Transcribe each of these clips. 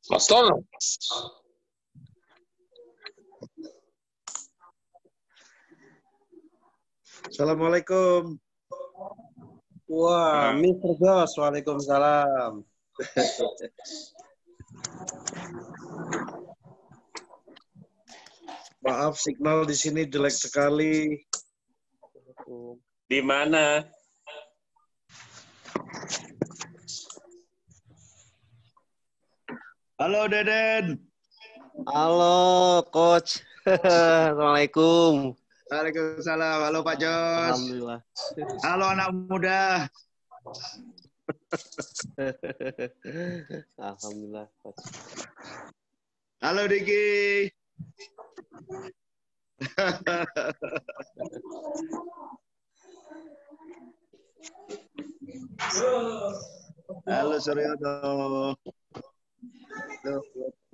Mas Tol. Assalamualaikum. Wah, Mr. Jos, waalaikumsalam. Maaf, signal di sini jelek sekali. Di mana? Halo Deden. Halo Coach. Assalamualaikum. Waalaikumsalam. Halo Pak Jos. Alhamdulillah. Halo anak muda. Alhamdulillah Coach. Halo Diki. Halo Suryono.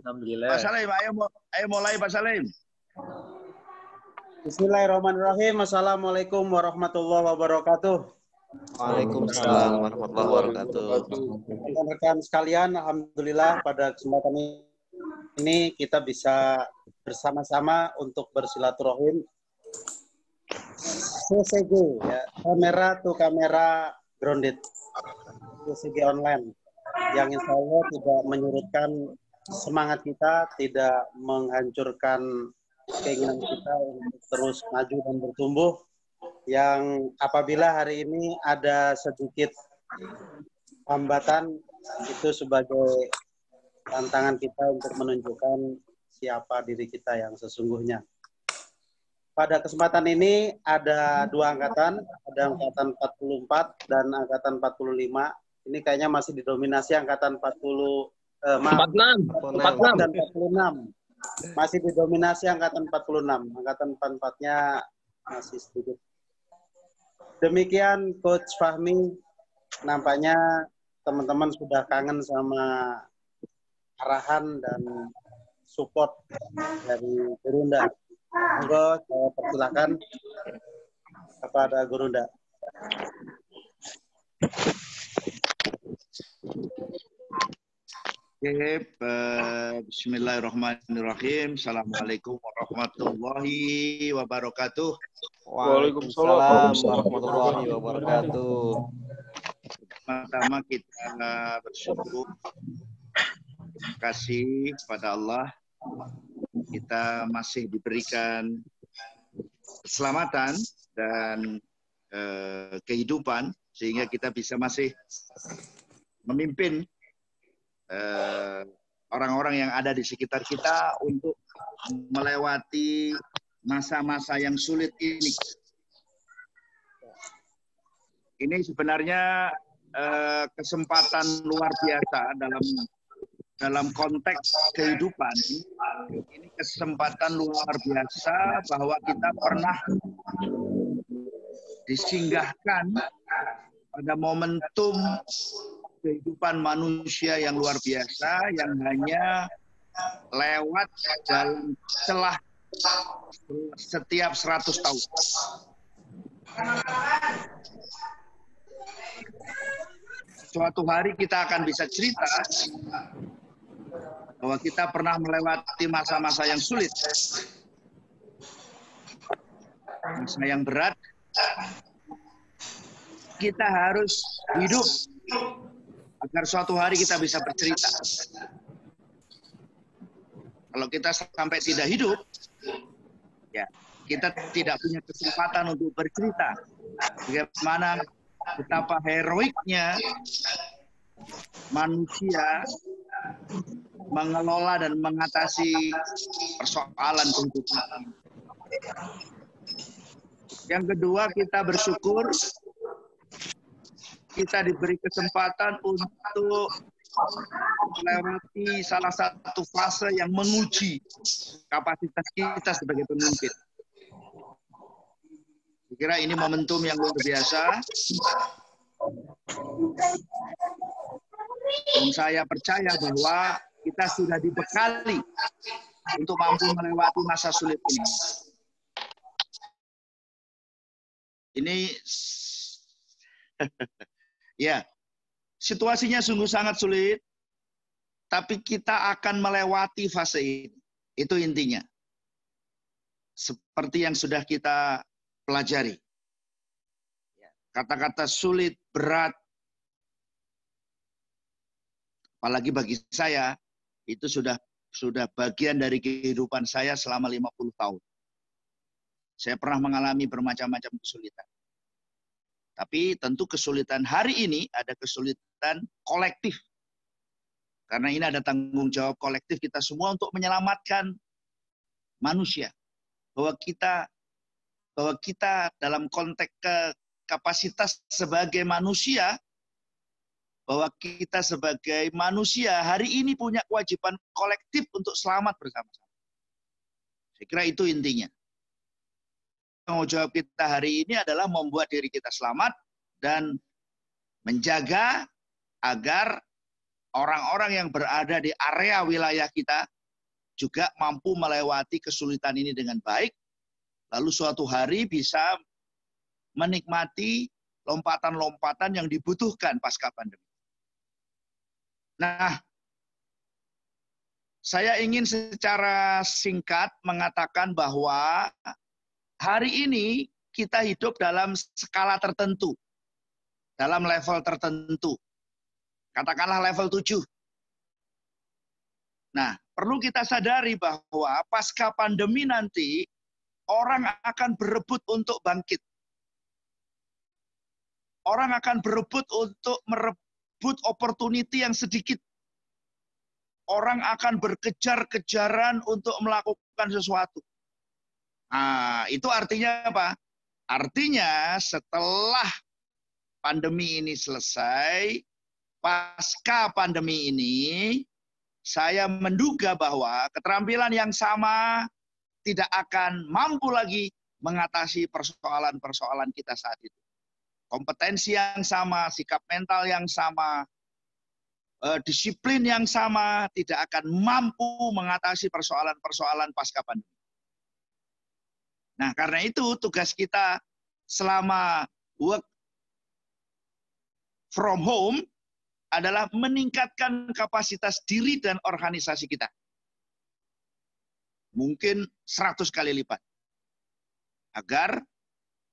Alhamdulillah. Pak Salim, ayo mulai Pak Salim. Bismillahirrahmanirrahim. Assalamualaikum warahmatullahi wabarakatuh. Waalaikumsalam warahmatullahi wabarakatuh. Rekan-rekan sekalian, alhamdulillah pada kesempatan ini kita bisa bersama-sama untuk bersilaturahim. CCG, ya, kamera to kamera grounded, CCG online, yang insya Allah tidak menyurutkan semangat kita, tidak menghancurkan keinginan kita untuk terus maju dan bertumbuh, yang apabila hari ini ada sedikit hambatan, itu sebagai tantangan kita untuk menunjukkan siapa diri kita yang sesungguhnya. Pada kesempatan ini ada dua angkatan, ada angkatan 44 dan angkatan 45. Ini kayaknya masih didominasi angkatan 46 dan 46. Masih didominasi angkatan 46. Angkatan 44-nya masih sedikit. Demikian Coach Fahmi, nampaknya teman-teman sudah kangen sama arahan dan support dari Gurunda. Monggo saya persilakan kepada Gurunda. Bismillahirrahmanirrahim. Assalamualaikum warahmatullahi wabarakatuh. Waalaikumsalam warahmatullahi wabarakatuh. Pertama kita bersyukur, terima kasih kepada Allah. Kita masih diberikan keselamatan dan kehidupan sehingga kita bisa masih memimpin orang-orang yang ada di sekitar kita untuk melewati masa-masa yang sulit ini. Ini sebenarnya kesempatan luar biasa dalam konteks kehidupan. Ini kesempatan luar biasa bahwa kita pernah disinggahkan pada momentum kehidupan manusia yang luar biasa, yang hanya lewat dalam celah setiap 100 tahun. Suatu hari kita akan bisa cerita bahwa kita pernah melewati masa-masa yang sulit, masa yang berat. Kita harus hidup agar suatu hari kita bisa bercerita. Kalau kita sampai tidak hidup, ya kita tidak punya kesempatan untuk bercerita bagaimana betapa heroiknya manusia mengelola dan mengatasi persoalan kehidupan. Yang kedua, kita bersyukur kita diberi kesempatan untuk melewati salah satu fase yang menguji kapasitas kita sebagai pemimpin. Saya kira ini momentum yang luar biasa. Dan saya percaya bahwa kita sudah dibekali untuk mampu melewati masa sulit ini. Ini ya, situasinya sungguh sangat sulit, tapi kita akan melewati fase ini. Itu intinya. Seperti yang sudah kita pelajari. Kata-kata sulit, berat, apalagi bagi saya, itu sudah bagian dari kehidupan saya selama 50 tahun. Saya pernah mengalami bermacam-macam kesulitan. Tapi tentu kesulitan hari ini ada kesulitan kolektif. Karena ini ada tanggung jawab kolektif kita semua untuk menyelamatkan manusia. Bahwa kita dalam konteks kapasitas sebagai manusia, bahwa kita sebagai manusia hari ini punya kewajiban kolektif untuk selamat bersama-sama. Saya kira itu intinya. Tanggung jawab kita hari ini adalah membuat diri kita selamat dan menjaga agar orang-orang yang berada di area wilayah kita juga mampu melewati kesulitan ini dengan baik, lalu suatu hari bisa menikmati lompatan-lompatan yang dibutuhkan pasca pandemi. Nah, saya ingin secara singkat mengatakan bahwa hari ini kita hidup dalam skala tertentu, dalam level tertentu. Katakanlah level 7. Nah, perlu kita sadari bahwa pasca pandemi nanti, orang akan berebut untuk bangkit. Orang akan berebut untuk merebut opportunity yang sedikit. Orang akan berkejar-kejaran untuk melakukan sesuatu. Nah, itu artinya apa? Artinya setelah pandemi ini selesai, pasca pandemi ini, saya menduga bahwa keterampilan yang sama tidak akan mampu lagi mengatasi persoalan-persoalan kita saat itu. Kompetensi yang sama, sikap mental yang sama, disiplin yang sama tidak akan mampu mengatasi persoalan-persoalan pasca pandemi. Nah, karena itu tugas kita selama work from home adalah meningkatkan kapasitas diri dan organisasi kita. Mungkin 100 kali lipat. Agar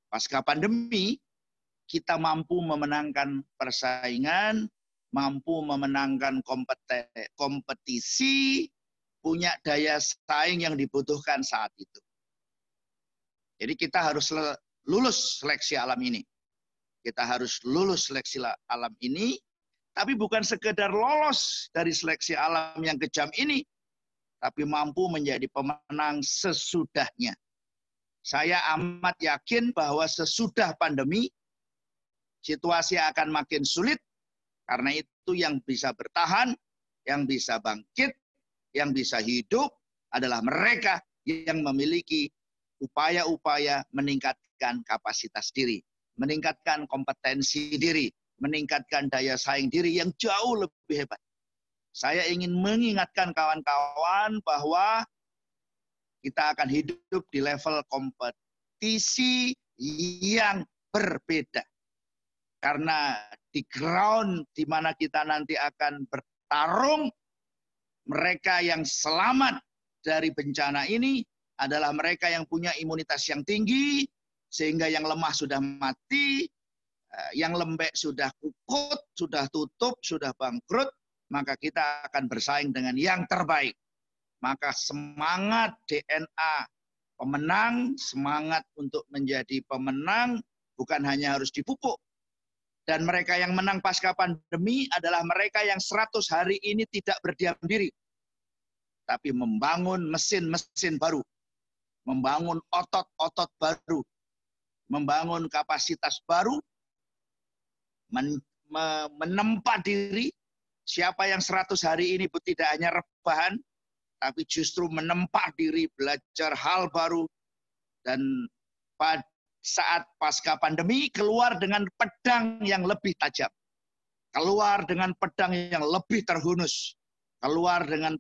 pasca pandemi kita mampu memenangkan persaingan, mampu memenangkan kompetisi, punya daya saing yang dibutuhkan saat itu. Jadi kita harus lulus seleksi alam ini. Kita harus lulus seleksi alam ini, tapi bukan sekedar lolos dari seleksi alam yang kejam ini, tapi mampu menjadi pemenang sesudahnya. Saya amat yakin bahwa sesudah pandemi, situasi akan makin sulit, karena itu yang bisa bertahan, yang bisa bangkit, yang bisa hidup adalah mereka yang memiliki upaya-upaya meningkatkan kapasitas diri, meningkatkan kompetensi diri, meningkatkan daya saing diri yang jauh lebih hebat. Saya ingin mengingatkan kawan-kawan bahwa kita akan hidup di level kompetisi yang berbeda. Karena di ground di mana kita nanti akan bertarung, mereka yang selamat dari bencana ini adalah mereka yang punya imunitas yang tinggi, sehingga yang lemah sudah mati, yang lembek sudah kukut, sudah tutup, sudah bangkrut, maka kita akan bersaing dengan yang terbaik. Maka semangat DNA pemenang, semangat untuk menjadi pemenang, bukan hanya harus dipupuk. Dan mereka yang menang pasca pandemi adalah mereka yang 100 hari ini tidak berdiam diri, tapi membangun mesin-mesin baru, membangun otot-otot baru, membangun kapasitas baru, menempa diri. Siapa yang 100 hari ini tidak hanya rebahan, tapi justru menempa diri, belajar hal baru, dan pada saat pasca pandemi keluar dengan pedang yang lebih tajam, keluar dengan pedang yang lebih terhunus, keluar dengan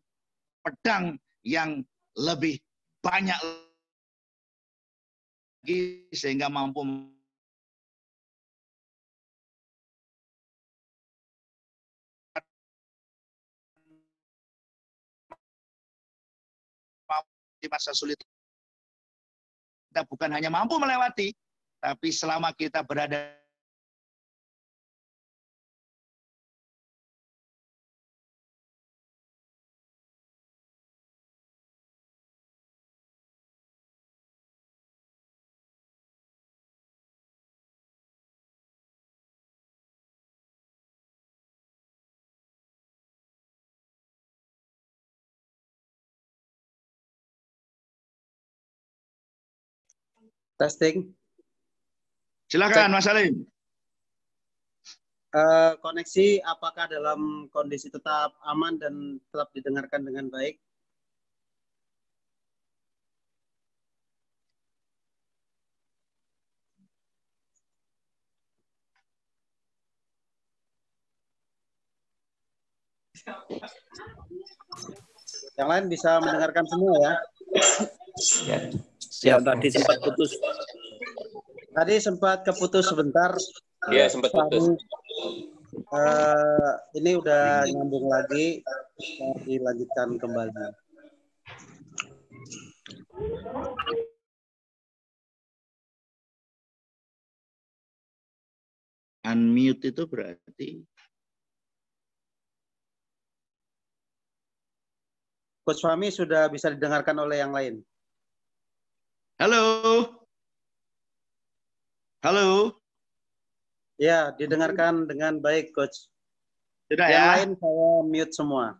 pedang yang lebih banyak lagi sehingga mampu di masa sulit. Kita bukan hanya mampu melewati, tapi selama kita berada Testing. Silakan Mas Salim. Koneksi apakah dalam kondisi tetap aman dan tetap didengarkan dengan baik? Yang lain bisa mendengarkan semua ya? Ya. Siap. Tadi sempat putus. Tadi sempat keputus sebentar. Iya, sempat putus. Ini udah nyambung lagi, mau dilanjutkan kembali. Unmute itu berarti Coach Fahmi sudah bisa didengarkan oleh yang lain. halo. Halo. Ya, didengarkan dengan baik, Coach. Sudah Yang ya? lain saya mute semua.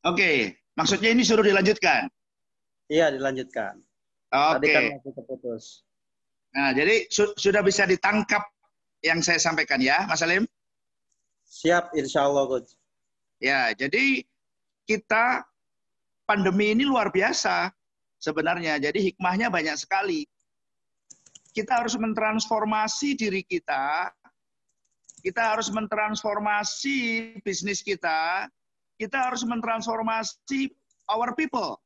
Oke, maksudnya ini suruh dilanjutkan. Iya, dilanjutkan. Tadi Oke. kan masih terputus. Nah, jadi sudah bisa ditangkap yang saya sampaikan ya, Mas Salim? Siap, insya Allah, Coach. Ya, jadi kita pandemi ini luar biasa sebenarnya. Jadi hikmahnya banyak sekali. Kita harus mentransformasi diri kita harus mentransformasi bisnis kita harus mentransformasi our people.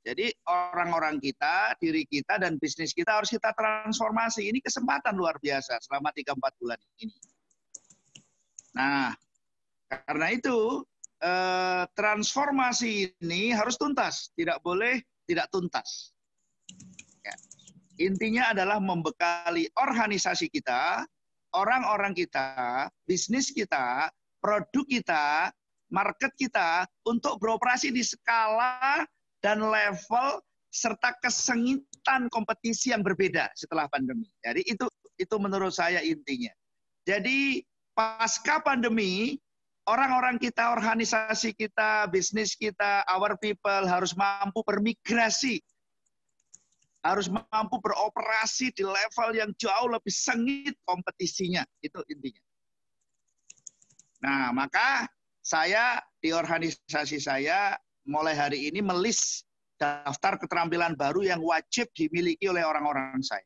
Jadi orang-orang kita, diri kita, dan bisnis kita harus kita transformasi. Ini kesempatan luar biasa selama 3-4 bulan ini. Nah, karena itu transformasi ini harus tuntas, tidak boleh tidak tuntas. Ya. Intinya adalah membekali organisasi kita, orang-orang kita, bisnis kita, produk kita, market kita untuk beroperasi di skala dan level serta kesengitan kompetisi yang berbeda setelah pandemi. Jadi itu menurut saya intinya. Jadi pasca pandemi, orang-orang kita, organisasi kita, bisnis kita, our people harus mampu bermigrasi, harus mampu beroperasi di level yang jauh lebih sengit kompetisinya. Itu intinya. Nah, maka saya di organisasi saya mulai hari ini melis daftar keterampilan baru yang wajib dimiliki oleh orang-orang saya.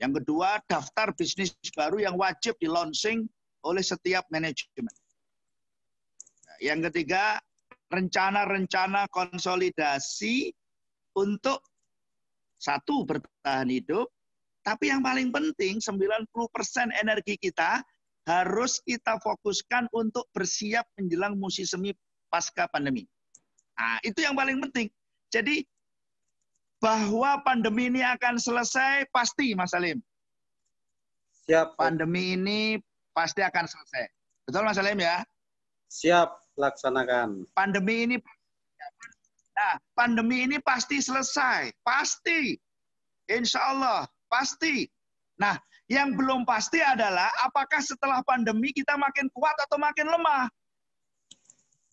Yang kedua, daftar bisnis baru yang wajib di-launching oleh setiap manajemen. Yang ketiga, rencana-rencana konsolidasi untuk satu, bertahan hidup, tapi yang paling penting 90% energi kita harus kita fokuskan untuk bersiap menjelang musim semi pasca pandemi. Nah, itu yang paling penting. Jadi bahwa pandemi ini akan selesai pasti, Mas Salim. Siap. Pandemi ini pasti akan selesai. Betul, Mas Salim ya? Siap, laksanakan. Pandemi ini pasti selesai. Pasti. Insya Allah, pasti. Nah, yang belum pasti adalah apakah setelah pandemi kita makin kuat atau makin lemah.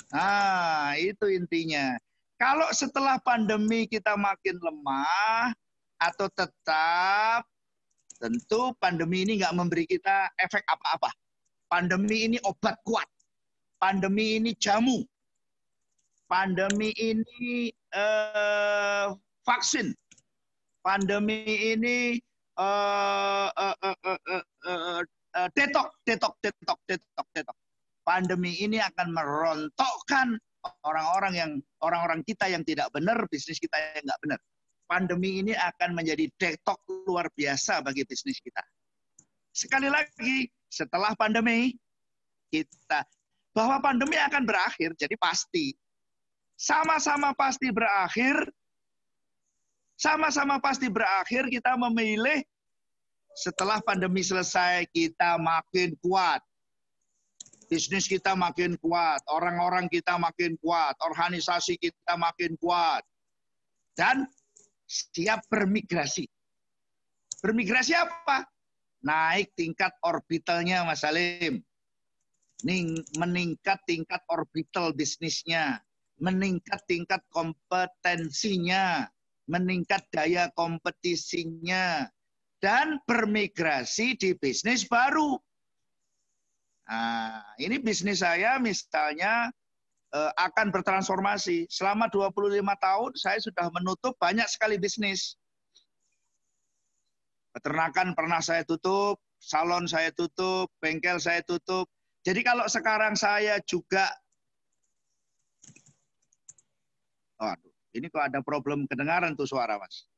Nah, itu intinya. Kalau setelah pandemi kita makin lemah atau tetap, tentu pandemi ini nggak memberi kita efek apa-apa. Pandemi ini obat kuat. Pandemi ini jamu. Pandemi ini vaksin. Pandemi ini detok. pandemi ini akan merontokkan orang-orang kita yang tidak benar, bisnis kita yang nggak benar. Pandemi ini akan menjadi detox luar biasa bagi bisnis kita. Sekali lagi, setelah pandemi, bahwa pandemi akan berakhir, jadi pasti. Sama-sama pasti berakhir, kita memilih setelah pandemi selesai, kita makin kuat. Bisnis kita makin kuat, orang-orang kita makin kuat, organisasi kita makin kuat. Dan siap bermigrasi. Bermigrasi apa? Naik tingkat orbitalnya, Mas Salim. Meningkat tingkat orbital bisnisnya. Meningkat tingkat kompetensinya. Meningkat daya kompetisinya. Dan bermigrasi di bisnis baru. Nah, ini bisnis saya misalnya akan bertransformasi. Selama 25 tahun saya sudah menutup banyak sekali bisnis. Peternakan pernah saya tutup, salon saya tutup, bengkel saya tutup. Jadi kalau sekarang saya juga, waduh, ini kok ada problem kedengaran tuh suara, Mas.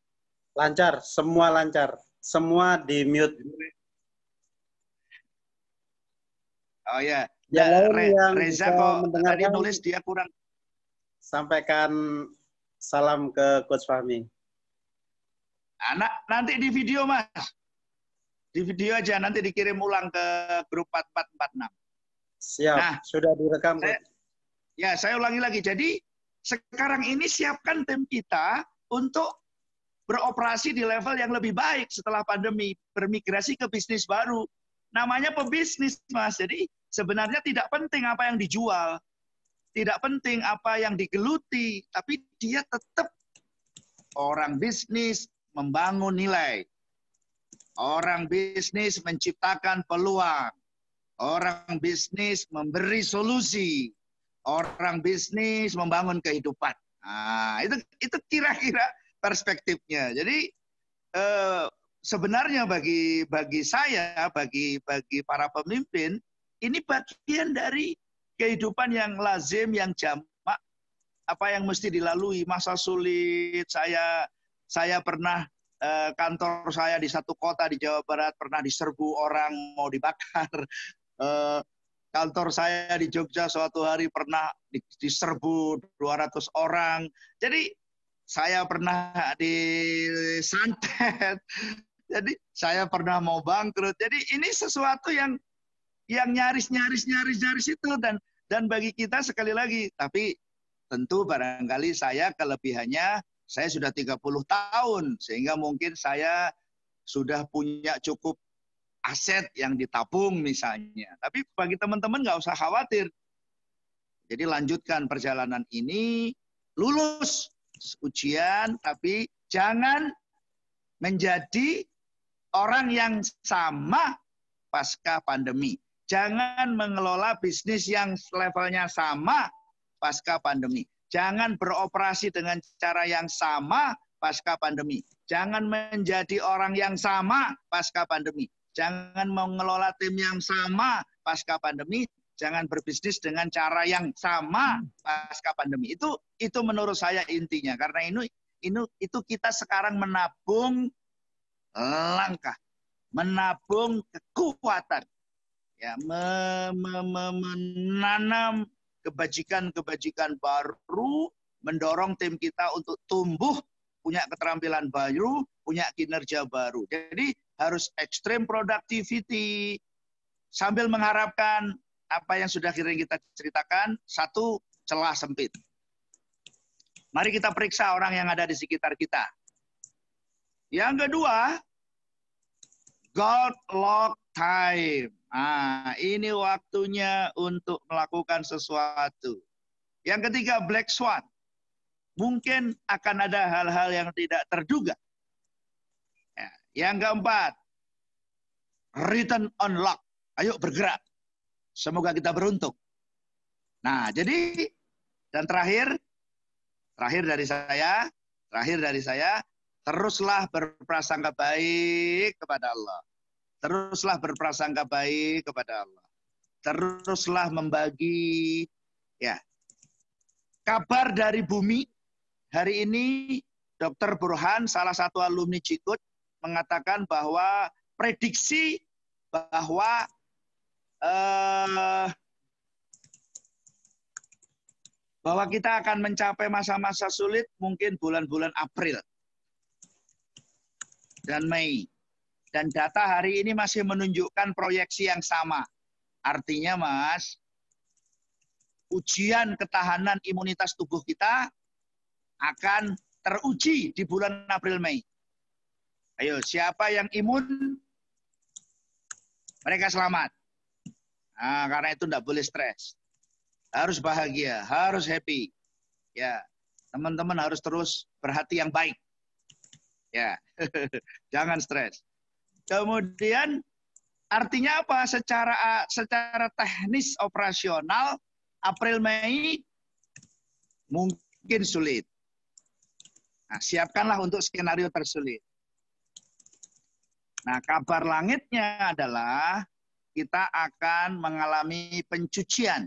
Lancar, semua lancar. Semua di mute. Oh ya, Reza kok tadi nulis dia kurang. Sampaikan salam ke Coach Fahmi. Nanti di video, Mas. Di video aja, nanti dikirim ulang ke grup 4446. Siap, nah, sudah direkam. Saya ulangi lagi. Jadi, sekarang ini siapkan tim kita untuk beroperasi di level yang lebih baik setelah pandemi. Bermigrasi ke bisnis baru. Namanya pebisnis, Mas. Jadi, sebenarnya tidak penting apa yang dijual, tidak penting apa yang digeluti, tapi dia tetap orang bisnis membangun nilai. Orang bisnis menciptakan peluang. Orang bisnis memberi solusi. Orang bisnis membangun kehidupan. Nah, itu kira-kira perspektifnya. Jadi sebenarnya bagi saya, bagi para pemimpin, ini bagian dari kehidupan yang lazim, yang jamak, apa yang mesti dilalui. Masa sulit, saya pernah, kantor saya di satu kota di Jawa Barat, pernah diserbu orang mau dibakar. Kantor saya di Jogja suatu hari pernah diserbu 200 orang. Jadi saya pernah disantet. Jadi saya pernah mau bangkrut. Jadi ini sesuatu yang nyaris itu dan bagi kita sekali lagi, tapi tentu barangkali saya kelebihannya saya sudah 30 tahun sehingga mungkin saya sudah punya cukup aset yang ditabung misalnya. Tapi bagi teman-teman nggak usah khawatir. Jadi lanjutkan perjalanan ini, lulus ujian, tapi jangan menjadi orang yang sama pasca pandemi. Jangan mengelola bisnis yang levelnya sama pasca pandemi. Jangan beroperasi dengan cara yang sama pasca pandemi. Jangan menjadi orang yang sama pasca pandemi. Jangan mengelola tim yang sama pasca pandemi. Jangan berbisnis dengan cara yang sama pasca pandemi. Itu menurut saya intinya. Karena itu kita sekarang menabung langkah, menabung kekuatan. Ya, menanam kebajikan-kebajikan baru, mendorong tim kita untuk tumbuh, punya keterampilan baru, punya kinerja baru. Jadi harus extreme productivity, sambil mengharapkan apa yang sudah kita ceritakan, satu, celah sempit. Mari kita periksa orang yang ada di sekitar kita. Yang kedua, God lock time. Nah, ini waktunya untuk melakukan sesuatu. Yang ketiga, black swan. Mungkin akan ada hal-hal yang tidak terduga. Ya. Yang keempat, return on luck. Ayo bergerak. Semoga kita beruntung. Nah, jadi, dan terakhir dari saya, teruslah berprasangka baik kepada Allah. Teruslah berprasangka baik kepada Allah. teruslah membagi ya kabar dari bumi. Hari ini Dr. Burhan, salah satu alumni Cikut, mengatakan bahwa prediksi bahwa bahwa kita akan mencapai masa-masa sulit mungkin bulan-bulan April dan Mei. Dan data hari ini masih menunjukkan proyeksi yang sama. Artinya, Mas, ujian ketahanan imunitas tubuh kita akan teruji di bulan April-Mei. Ayo, siapa yang imun, mereka selamat. Nah, karena itu tidak boleh stres. Harus bahagia, harus happy. Ya, teman-teman harus terus berhati yang baik. Ya, jangan stres. Kemudian artinya apa? Secara teknis operasional April Mei mungkin sulit. Nah, siapkanlah untuk skenario tersulit. Nah, kabar langitnya adalah kita akan mengalami pencucian.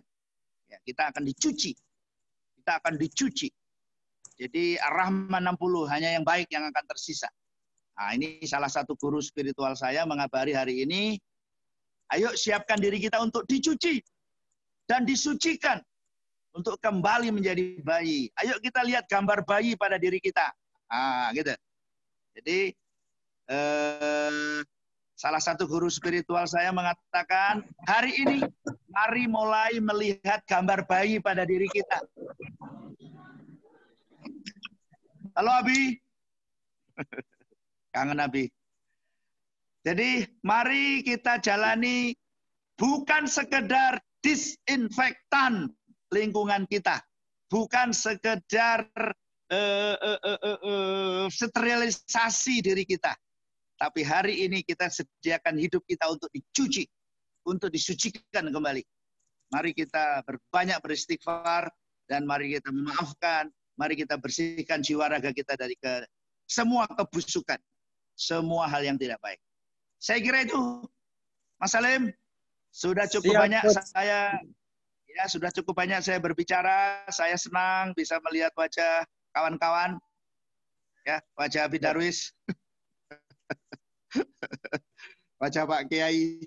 Ya, kita akan dicuci. Kita akan dicuci. Jadi Ar-Rahman 60 hanya yang baik yang akan tersisa. Nah, ini salah satu guru spiritual saya mengabari hari ini, ayo siapkan diri kita untuk dicuci dan disucikan untuk kembali menjadi bayi. Ayo kita lihat gambar bayi pada diri kita. Ah, gitu. Jadi salah satu guru spiritual saya mengatakan, hari ini mari mulai melihat gambar bayi pada diri kita. Halo Abi. Kangen Abi. Jadi mari kita jalani bukan sekedar disinfektan lingkungan kita. Bukan sekedar sterilisasi diri kita. Tapi hari ini kita sediakan hidup kita untuk dicuci. Untuk disucikan kembali. Mari kita berbanyak beristighfar. Dan mari kita memaafkan. Mari kita bersihkan jiwa raga kita dari semua kebusukan. Semua hal yang tidak baik. Saya kira itu, Mas Salim, sudah cukup banyak sudah cukup banyak saya berbicara. Saya senang bisa melihat wajah kawan-kawan, ya, wajah Abi Darwis, wajah Pak Kiai,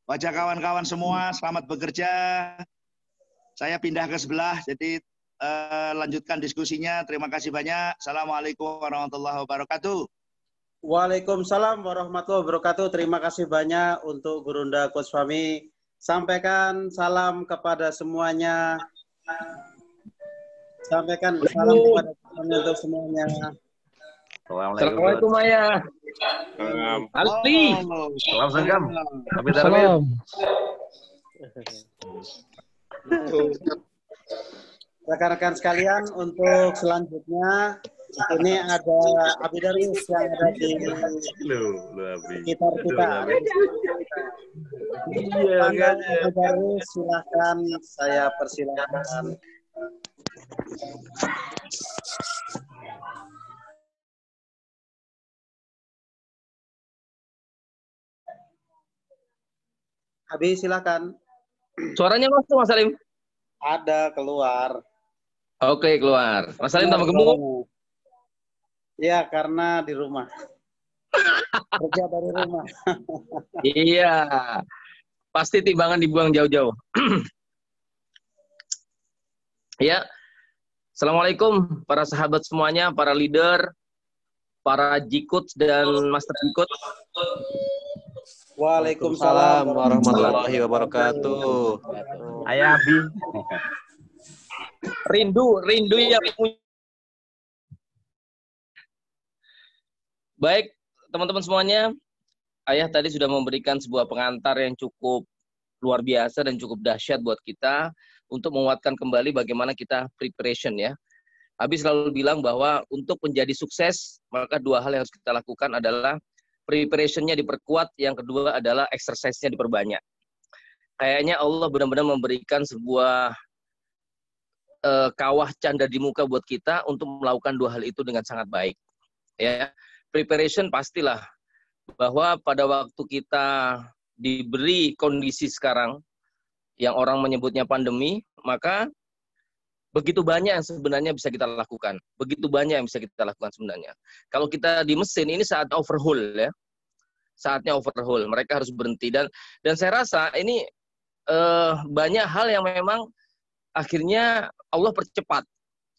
wajah kawan-kawan semua. Selamat bekerja. Saya pindah ke sebelah, jadi lanjutkan diskusinya. Terima kasih banyak. Assalamualaikum warahmatullahi wabarakatuh. Waalaikumsalam warahmatullahi wabarakatuh. Terima kasih banyak untuk Gurunda Coach Fahmi. Sampaikan salam kepada semuanya. Sampaikan salam kepada untuk semuanya. Assalamualaikum Ayah. Ali. Salam senggam. Abi Darwis. Rekan-rekan sekalian, untuk selanjutnya ini ada Abi Darwis yang ada di sekitar kita. Iya, Abi Darwis, silahkan, saya persilahkan. Abi, silakan. Suaranya masuk, Mas Salim? Ada, keluar. Oke, keluar. Mas Salim tambah gemuk? Ya, karena di rumah. Kerja dari rumah. Iya. Pasti timbangan dibuang jauh-jauh. Ya. Assalamualaikum para sahabat semuanya, para leader, para jikut dan master jikut. Waalaikumsalam warahmatullahi wabarakatuh. Ayah Abi. Rindu yang baik, teman-teman semuanya. Ayah tadi sudah memberikan sebuah pengantar yang cukup luar biasa dan cukup dahsyat buat kita untuk menguatkan kembali bagaimana kita preparation ya. Abi selalu bilang bahwa untuk menjadi sukses, maka dua hal yang harus kita lakukan adalah preparation-nya diperkuat, yang kedua adalah exercise-nya diperbanyak. Kayaknya Allah benar-benar memberikan sebuah kawah canda di muka buat kita untuk melakukan dua hal itu dengan sangat baik. Ya, preparation pastilah bahwa pada waktu kita diberi kondisi sekarang, yang orang menyebutnya pandemi, maka begitu banyak yang sebenarnya bisa kita lakukan. Begitu banyak yang bisa kita lakukan sebenarnya. Kalau kita di mesin, ini saat overhaul ya. Saatnya overhaul. Mereka harus berhenti. Dan saya rasa ini banyak hal yang memang akhirnya Allah percepat.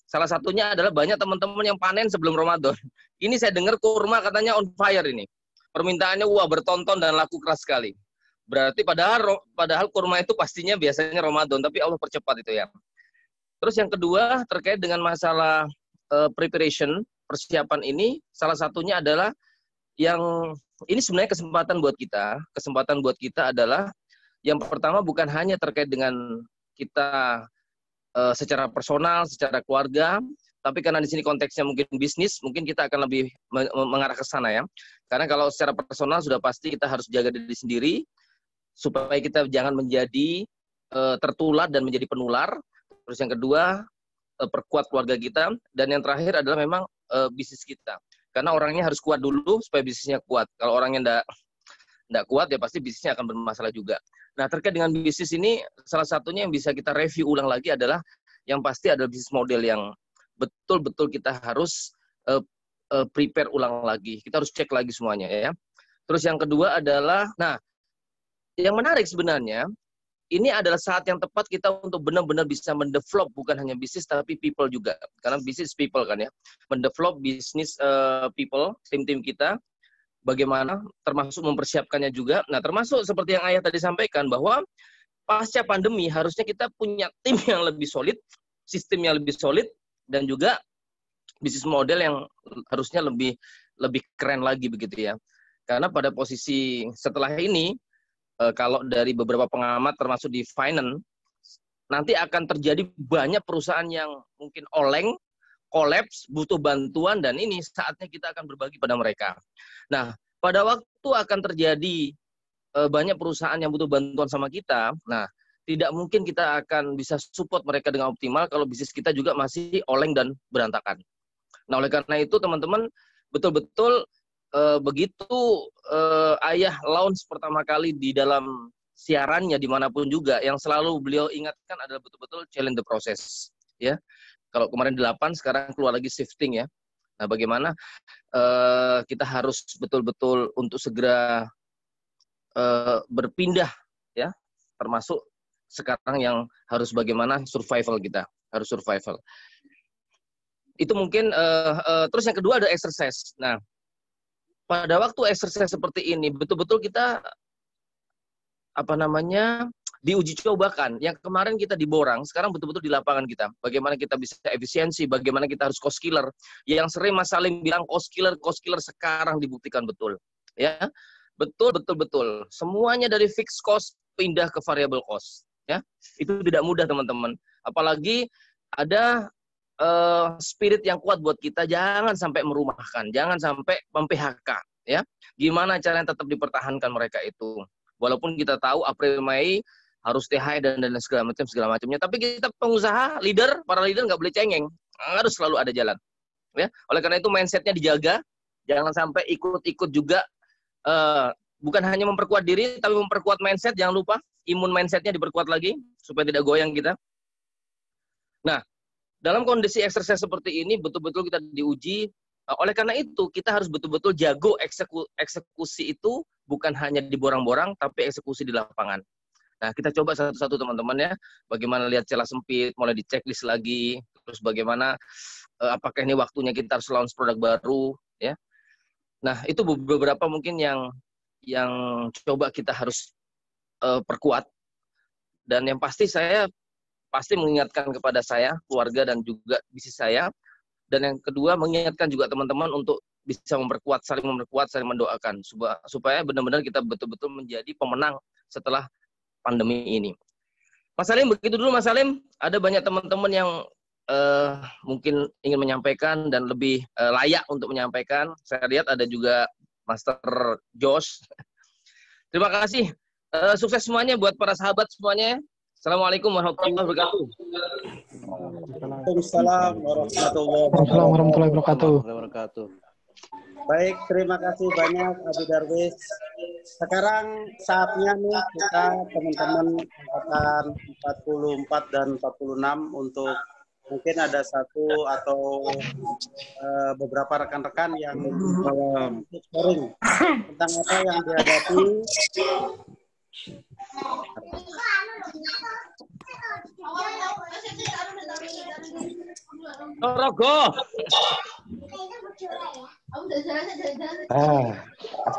Salah satunya adalah banyak teman-teman yang panen sebelum Ramadan. Ini saya dengar kurma katanya on fire ini. Permintaannya bertonton dan laku keras sekali. Berarti padahal kurma itu pastinya biasanya Ramadan, tapi Allah percepat itu ya. Terus yang kedua terkait dengan masalah preparation, persiapan ini, salah satunya adalah yang ini sebenarnya kesempatan buat kita. Kesempatan buat kita adalah yang pertama bukan hanya terkait dengan kita secara personal, secara keluarga, tapi karena di sini konteksnya mungkin bisnis, mungkin kita akan lebih mengarah ke sana ya. Karena kalau secara personal sudah pasti kita harus jaga diri sendiri, supaya kita jangan menjadi tertular dan menjadi penular. Terus yang kedua, perkuat keluarga kita. Dan yang terakhir adalah memang bisnis kita. Karena orangnya harus kuat dulu supaya bisnisnya kuat. Kalau orangnya enggak kuat, ya pasti bisnisnya akan bermasalah juga. Nah, terkait dengan bisnis ini, salah satunya yang bisa kita review ulang lagi adalah yang pasti adalah bisnis model yang betul-betul kita harus prepare ulang lagi. Kita harus cek lagi semuanya ya. Terus yang kedua adalah, nah, yang menarik sebenarnya, ini adalah saat yang tepat kita untuk benar-benar bisa mendevelop bukan hanya bisnis tapi people juga. Karena bisnis people kan ya. Mendevelop bisnis people, tim-tim kita, bagaimana termasuk mempersiapkannya juga. Nah, termasuk seperti yang Ayah tadi sampaikan bahwa pasca pandemi harusnya kita punya tim yang lebih solid, sistem yang lebih solid, dan juga bisnis model yang harusnya lebih keren lagi begitu ya. Karena pada posisi setelah ini, kalau dari beberapa pengamat termasuk di finance, nanti akan terjadi banyak perusahaan yang mungkin oleng, kolaps, butuh bantuan, dan ini saatnya kita akan berbagi pada mereka. Nah, pada waktu akan terjadi banyak perusahaan yang butuh bantuan sama kita, nah, tidak mungkin kita akan bisa support mereka dengan optimal kalau bisnis kita juga masih oleng dan berantakan. Nah, oleh karena itu, teman-teman, betul-betul begitu Ayah launch pertama kali di dalam siarannya dimanapun juga, yang selalu beliau ingatkan adalah betul-betul challenge the process. Ya, kalau kemarin 8, sekarang keluar lagi shifting ya. Nah, bagaimana kita harus betul-betul untuk segera berpindah ya, termasuk sekarang yang harus bagaimana survival kita, harus survival. Itu mungkin terus yang kedua ada exercise. Nah, pada waktu exercise seperti ini betul-betul kita diuji cobakan. Yang kemarin kita di Borang, sekarang betul-betul di lapangan kita. Bagaimana kita bisa efisiensi, bagaimana kita harus cost killer. Yang sering Mas Salim bilang cost killer sekarang dibuktikan betul. Ya, betul. Semuanya dari fixed cost pindah ke variable cost. Ya, itu tidak mudah teman-teman. Apalagi ada spirit yang kuat buat kita, jangan sampai merumahkan, jangan sampai mem-PHK, ya. Gimana caranya tetap dipertahankan mereka itu? Walaupun kita tahu April Mei harus THR dan segala macamnya, tapi kita pengusaha, para leader nggak boleh cengeng, harus selalu ada jalan, ya. Oleh karena itu mindsetnya dijaga, jangan sampai ikut-ikut juga, bukan hanya memperkuat diri, tapi memperkuat mindset, jangan lupa imun mindsetnya diperkuat lagi supaya tidak goyang kita. Nah, dalam kondisi exercise seperti ini, betul-betul kita diuji. Oleh karena itu, kita harus betul-betul jago eksekusi itu, bukan hanya di borang-borang, tapi eksekusi di lapangan. Nah, kita coba satu-satu teman-teman ya, bagaimana lihat celah sempit, mulai di checklist lagi, terus bagaimana, apakah ini waktunya kita harus launch produk baru, ya. Nah, itu beberapa mungkin yang coba kita harus perkuat. Dan yang pasti saya mengingatkan kepada saya, keluarga dan juga bisnis saya. Dan yang kedua, mengingatkan juga teman-teman untuk bisa saling memperkuat, saling mendoakan. Supaya benar-benar kita betul-betul menjadi pemenang setelah pandemi ini. Mas Salim, begitu dulu Mas Salim. Ada banyak teman-teman yang mungkin ingin menyampaikan dan lebih layak untuk menyampaikan. Saya lihat ada juga Master Josh. Terima kasih. Sukses semuanya buat para sahabat semuanya. Assalamualaikum warahmatullahi wabarakatuh. Waalaikumsalam warahmatullahi wabarakatuh. Baik, terima kasih banyak Abi Darwis. Sekarang saatnya nih kita teman-teman angkatan 44 dan 46 untuk mungkin ada satu atau beberapa rekan-rekan yang sharing tentang apa yang dihadapi. Rogo.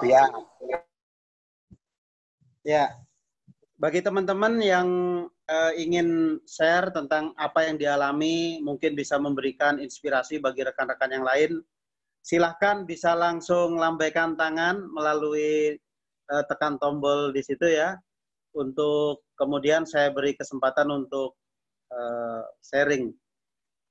Ya. Ya, bagi teman-teman yang ingin share tentang apa yang dialami, mungkin bisa memberikan inspirasi bagi rekan-rekan yang lain, silahkan bisa langsung lambaikan tangan melalui tekan tombol di situ ya, untuk kemudian saya beri kesempatan untuk sharing.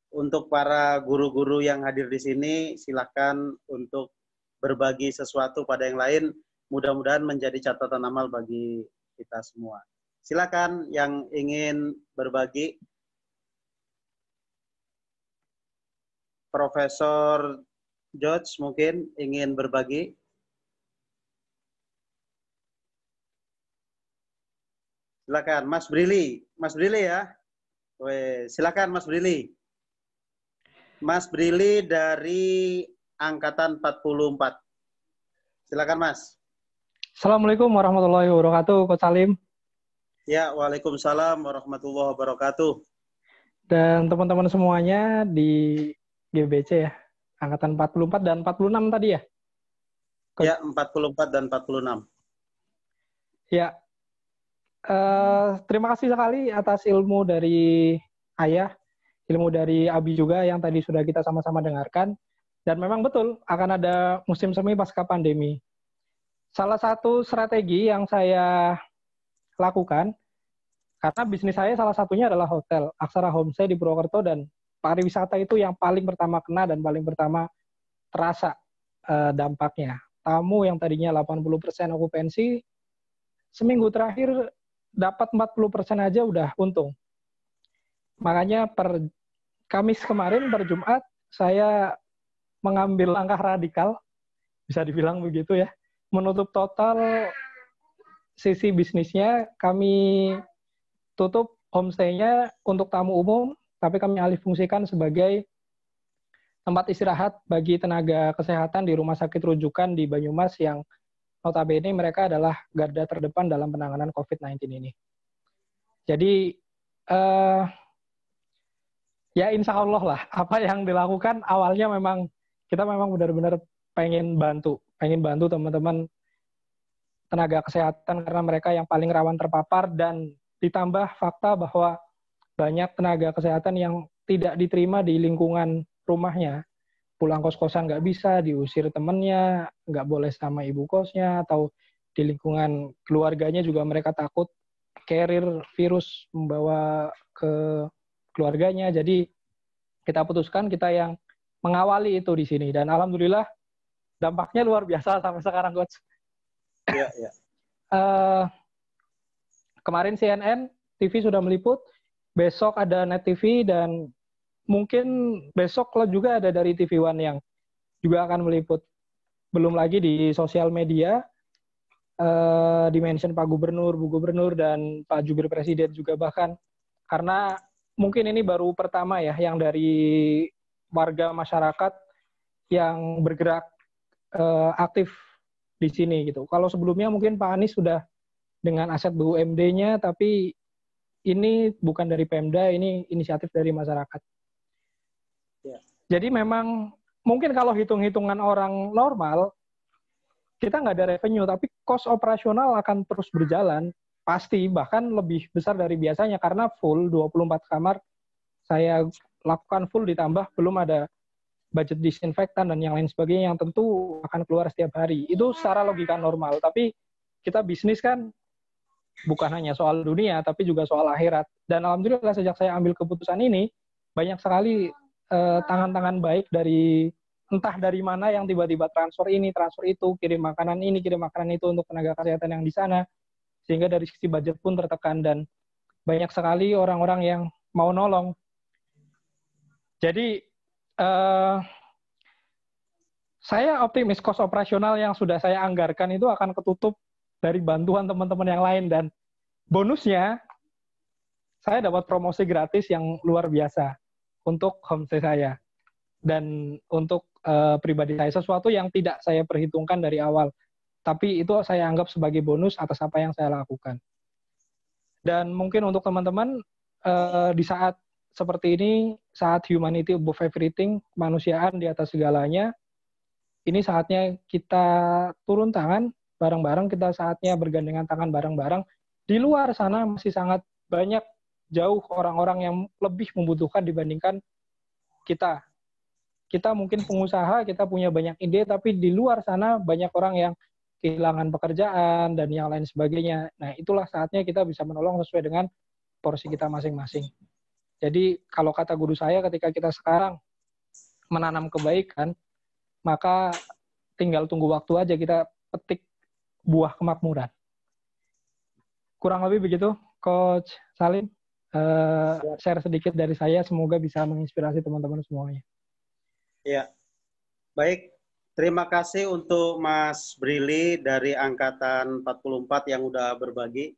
Untuk para guru-guru yang hadir di sini, silahkan untuk berbagi sesuatu pada yang lain. Mudah-mudahan menjadi catatan amal bagi kita semua. Silakan yang ingin berbagi. Profesor George mungkin ingin berbagi. Silakan, Mas Brili. Mas Brili ya. Silakan Mas Brili. Mas Brili dari angkatan 44. Silakan Mas. Assalamualaikum warahmatullahi wabarakatuh, Coach Salim. Ya, waalaikumsalam warahmatullahi wabarakatuh. Dan teman-teman semuanya di GBC ya, angkatan 44 dan 46 tadi ya? Coach. Ya, 44 dan 46. Ya, terima kasih sekali atas ilmu dari Ayah, ilmu dari Abi juga yang tadi sudah kita sama-sama dengarkan. Dan memang betul, akan ada musim semi pasca pandemi. Salah satu strategi yang saya lakukan, karena bisnis saya salah satunya adalah hotel, Aksara Homestay di Purwokerto, dan pariwisata itu yang paling pertama kena dan paling pertama terasa dampaknya. Tamu yang tadinya 80% okupansi, seminggu terakhir dapat 40% aja udah untung. Makanya per Kamis kemarin, per Jumat, saya mengambil langkah radikal, bisa dibilang begitu ya, menutup total sisi bisnisnya. Kami tutup homestay-nya untuk tamu umum, tapi kami alih fungsikan sebagai tempat istirahat bagi tenaga kesehatan di rumah sakit rujukan di Banyumas yang notabene mereka adalah garda terdepan dalam penanganan COVID-19 ini. Jadi, ya insya Allah lah, apa yang dilakukan awalnya kita memang benar-benar pengen bantu teman-teman tenaga kesehatan karena mereka yang paling rawan terpapar, dan ditambah fakta bahwa banyak tenaga kesehatan yang tidak diterima di lingkungan rumahnya. Pulang kos-kosan nggak bisa, diusir temennya, nggak boleh sama ibu kosnya, atau di lingkungan keluarganya juga mereka takut carrier virus membawa ke keluarganya. Jadi kita putuskan kita yang mengawali itu di sini, dan alhamdulillah dampaknya luar biasa sampai sekarang, Coach. Ya, ya. Kemarin CNN TV sudah meliput, besok ada Net TV, dan mungkin besok juga ada dari TV One yang juga akan meliput. Belum lagi di sosial media, di-mention Pak Gubernur, Bu Gubernur, dan Pak Jubir Presiden juga bahkan. Karena mungkin ini baru pertama ya, yang dari warga masyarakat yang bergerak aktif di sini gitu. Kalau sebelumnya mungkin Pak Anies sudah dengan aset BUMD-nya, tapi ini bukan dari Pemda, ini inisiatif dari masyarakat. Ya. Jadi memang mungkin kalau hitung-hitungan orang normal, kita nggak ada revenue, tapi cost operasional akan terus berjalan, pasti, bahkan lebih besar dari biasanya, karena full 24 kamar, saya lakukan full, ditambah belum ada budget disinfektan dan yang lain sebagainya yang tentu akan keluar setiap hari. Itu secara logika normal, tapi kita bisnis kan bukan hanya soal dunia, tapi juga soal akhirat. Dan alhamdulillah sejak saya ambil keputusan ini, banyak sekali tangan-tangan baik dari entah dari mana yang tiba-tiba transfer ini, transfer itu, kirim makanan ini, kirim makanan itu untuk tenaga kesehatan yang di sana, sehingga dari sisi budget pun tertekan, dan banyak sekali orang-orang yang mau nolong. Jadi saya optimis cost operasional yang sudah saya anggarkan itu akan ketutup dari bantuan teman-teman yang lain. Dan bonusnya, saya dapat promosi gratis yang luar biasa untuk homestay saya. Dan untuk pribadi saya, sesuatu yang tidak saya perhitungkan dari awal. Tapi itu saya anggap sebagai bonus atas apa yang saya lakukan. Dan mungkin untuk teman-teman, di saat seperti ini, saat humanity above everything, kemanusiaan di atas segalanya, ini saatnya kita turun tangan bareng-bareng, kita saatnya bergandengan tangan bareng-bareng. Di luar sana masih sangat banyak jauh orang-orang yang lebih membutuhkan dibandingkan kita. Kita mungkin pengusaha, kita punya banyak ide, tapi di luar sana banyak orang yang kehilangan pekerjaan dan yang lain sebagainya. Nah, itulah saatnya kita bisa menolong sesuai dengan porsi kita masing-masing. Jadi, kalau kata guru saya, ketika kita sekarang menanam kebaikan, maka tinggal tunggu waktu aja kita petik buah kemakmuran. Kurang lebih begitu, Coach Salim. Share sedikit dari saya, semoga bisa menginspirasi teman-teman semuanya. Ya, baik. Terima kasih untuk Mas Brili dari Angkatan 44 yang udah berbagi.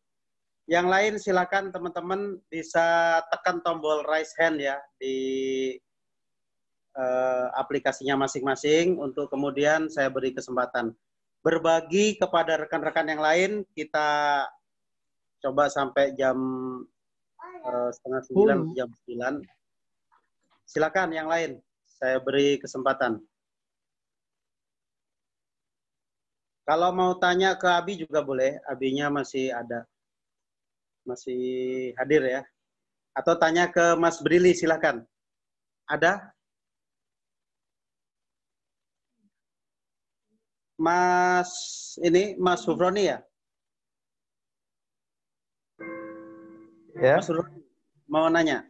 Yang lain silakan teman-teman bisa tekan tombol raise hand ya di aplikasinya masing-masing untuk kemudian saya beri kesempatan berbagi kepada rekan-rekan yang lain. Kita coba sampai jam 8:30, jam 9. Silakan yang lain, saya beri kesempatan. Kalau mau tanya ke Abi juga boleh, Abinya masih ada. Masih hadir ya. Atau tanya ke Mas Brili, silakan. Ada? Mas Sufroni ya? Ya. Mas Sufroni mau nanya?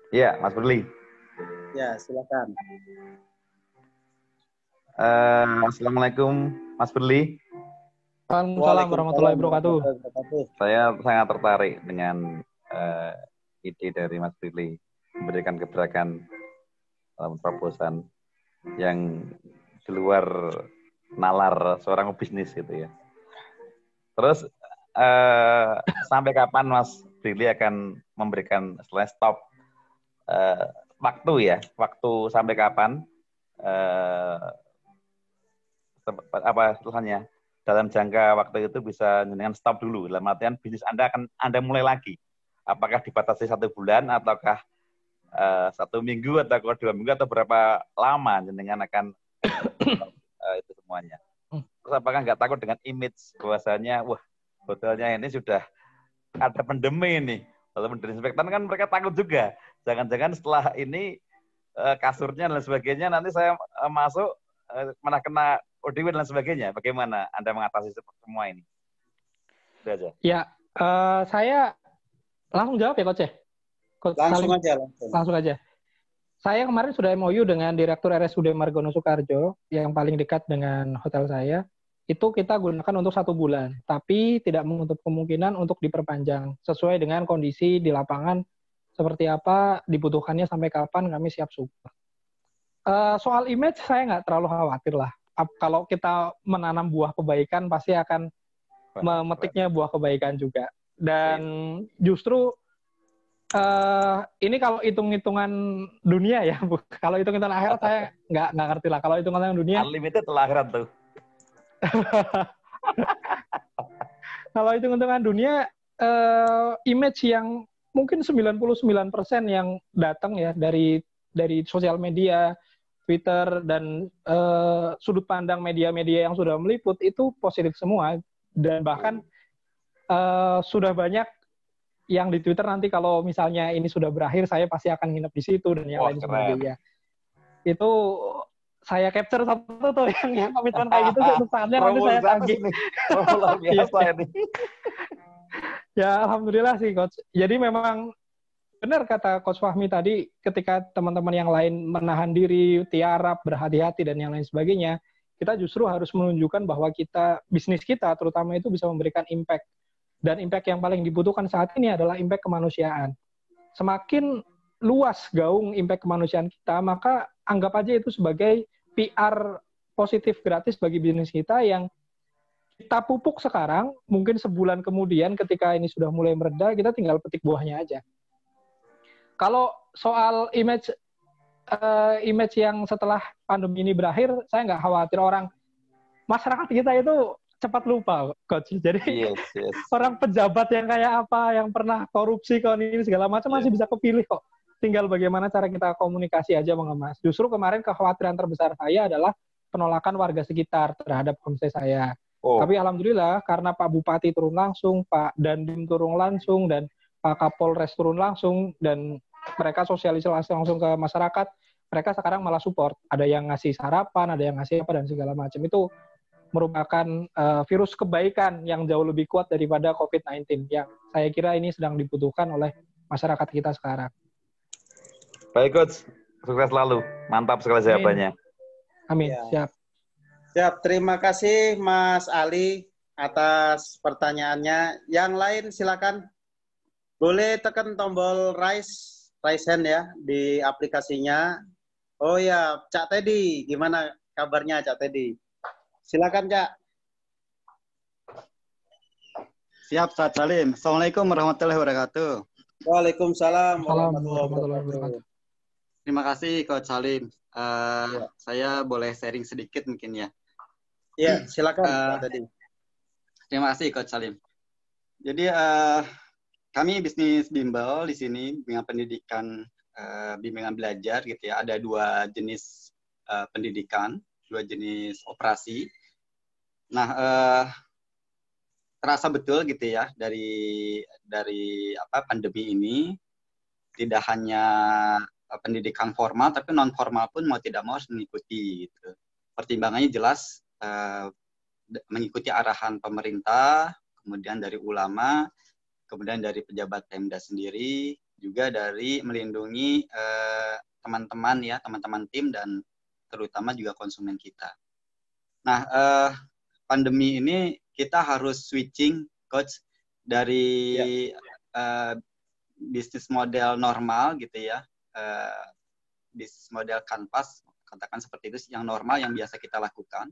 Iya, Mas Brili. Ya, silakan. Assalamualaikum, Mas Brili. Waalaikumsalam warahmatullahi wabarakatuh. Saya sangat tertarik dengan ide dari Mas Brili memberikan gebrakan terobosan yang di luar nalar seorang bisnis gitu ya. Terus sampai kapan Mas Brili akan memberikan stop waktu ya? Waktu sampai kapan? Apa istilahnya? Dalam jangka waktu itu bisa dengan stop dulu. Dalam artian bisnis Anda mulai lagi. Apakah dibatasi 1 bulan ataukah 1 minggu atau 2 minggu atau berapa lama jenengan akan itu semuanya. Terus apakah nggak takut dengan image bahwasanya wah hotelnya ini sudah ada pandemi ini. Kalau disinfektan kan mereka takut juga. Jangan-jangan setelah ini kasurnya dan sebagainya nanti saya masuk malah kena ODW dan sebagainya. Bagaimana Anda mengatasi semua ini? Sudah aja. Ya, saya langsung jawab ya, Coach ya? Langsung aja. Saya kemarin sudah MOU dengan Direktur RSUD Margono Soekarjo, yang paling dekat dengan hotel saya. Itu kita gunakan untuk 1 bulan. Tapi tidak menutup kemungkinan untuk diperpanjang. Sesuai dengan kondisi di lapangan, seperti apa, dibutuhkannya sampai kapan, kami siap support. Soal image, saya nggak terlalu khawatir lah. Kalau kita menanam buah kebaikan pasti akan memetiknya buah kebaikan juga. Dan justru ini kalau hitung-hitungan dunia ya, Bu. Kalau hitung-hitungan akhirat saya nggak ngerti lah. Kalau hitung-hitungan dunia, unlimited lah akhirat tuh. Kalau hitung-hitungan dunia, image yang mungkin 99% yang datang ya dari sosial media, Twitter, dan sudut pandang media-media yang sudah meliput itu positif semua. Dan bahkan sudah banyak yang di Twitter nanti kalau misalnya ini sudah berakhir, saya pasti akan nginep di situ dan yang lain sebagainya. Itu saya capture satu tuh yang komitmen kayak gitu. Saatnya nanti saya tagih. Luar biasa ini. Ya, alhamdulillah sih, Coach. Jadi memang benar kata Coach Fahmi tadi, ketika teman-teman yang lain menahan diri, tiarap, berhati-hati, dan yang lain sebagainya, kita justru harus menunjukkan bahwa bisnis kita terutama itu bisa memberikan impact. Dan impact yang paling dibutuhkan saat ini adalah impact kemanusiaan. Semakin luas gaung impact kemanusiaan kita, maka anggap aja itu sebagai PR positif gratis bagi bisnis kita yang kita pupuk sekarang, mungkin sebulan kemudian ketika ini sudah mulai mereda, kita tinggal petik buahnya aja. Kalau soal image yang setelah pandemi ini berakhir, saya nggak khawatir masyarakat kita itu cepat lupa, Coach. Jadi orang pejabat yang kayak apa, yang pernah korupsi, ini segala macam masih bisa kepilih kok. Tinggal bagaimana cara kita komunikasi aja, mengemas. Justru kemarin kekhawatiran terbesar saya adalah penolakan warga sekitar terhadap homestay saya. Tapi alhamdulillah karena Pak Bupati turun langsung, Pak Dandim turun langsung, dan Pak Kapolres turun langsung, dan mereka sosialisasi langsung ke masyarakat, mereka sekarang malah support. Ada yang ngasih sarapan, ada yang ngasih apa, dan segala macam. Itu merupakan virus kebaikan yang jauh lebih kuat daripada COVID-19 yang saya kira ini sedang dibutuhkan oleh masyarakat kita sekarang. Baik, Coach. Sukses selalu. Mantap sekali jawabannya. Amin. Ya. Siap. Terima kasih Mas Ali atas pertanyaannya. Yang lain silakan. Boleh tekan tombol raise hand ya di aplikasinya. Oh ya, Cak Teddy. Gimana kabarnya Cak Teddy? Silakan, Cak. Siap, Ustaz Salim. Assalamualaikum warahmatullahi wabarakatuh. Waalaikumsalam warahmatullahi wabarakatuh. Terima kasih, Coach Salim. Saya boleh sharing sedikit mungkin ya. Iya, silakan. Terima kasih, Coach Salim. Jadi, kami bisnis bimbel di sini, bimbingan pendidikan, bimbingan belajar gitu ya. Ada 2 jenis pendidikan, 2 jenis operasi. Nah, terasa betul gitu ya dari pandemi ini, tidak hanya pendidikan formal, tapi non formal pun mau tidak mau harus mengikuti. Gitu. Pertimbangannya jelas mengikuti arahan pemerintah, kemudian dari ulama, kemudian dari pejabat Pemda sendiri, juga dari melindungi teman-teman tim dan terutama juga konsumen kita. Nah, pandemi ini kita harus switching, Coach, dari bisnis model normal gitu ya, bisnis model kanvas, katakan seperti itu, yang normal yang biasa kita lakukan.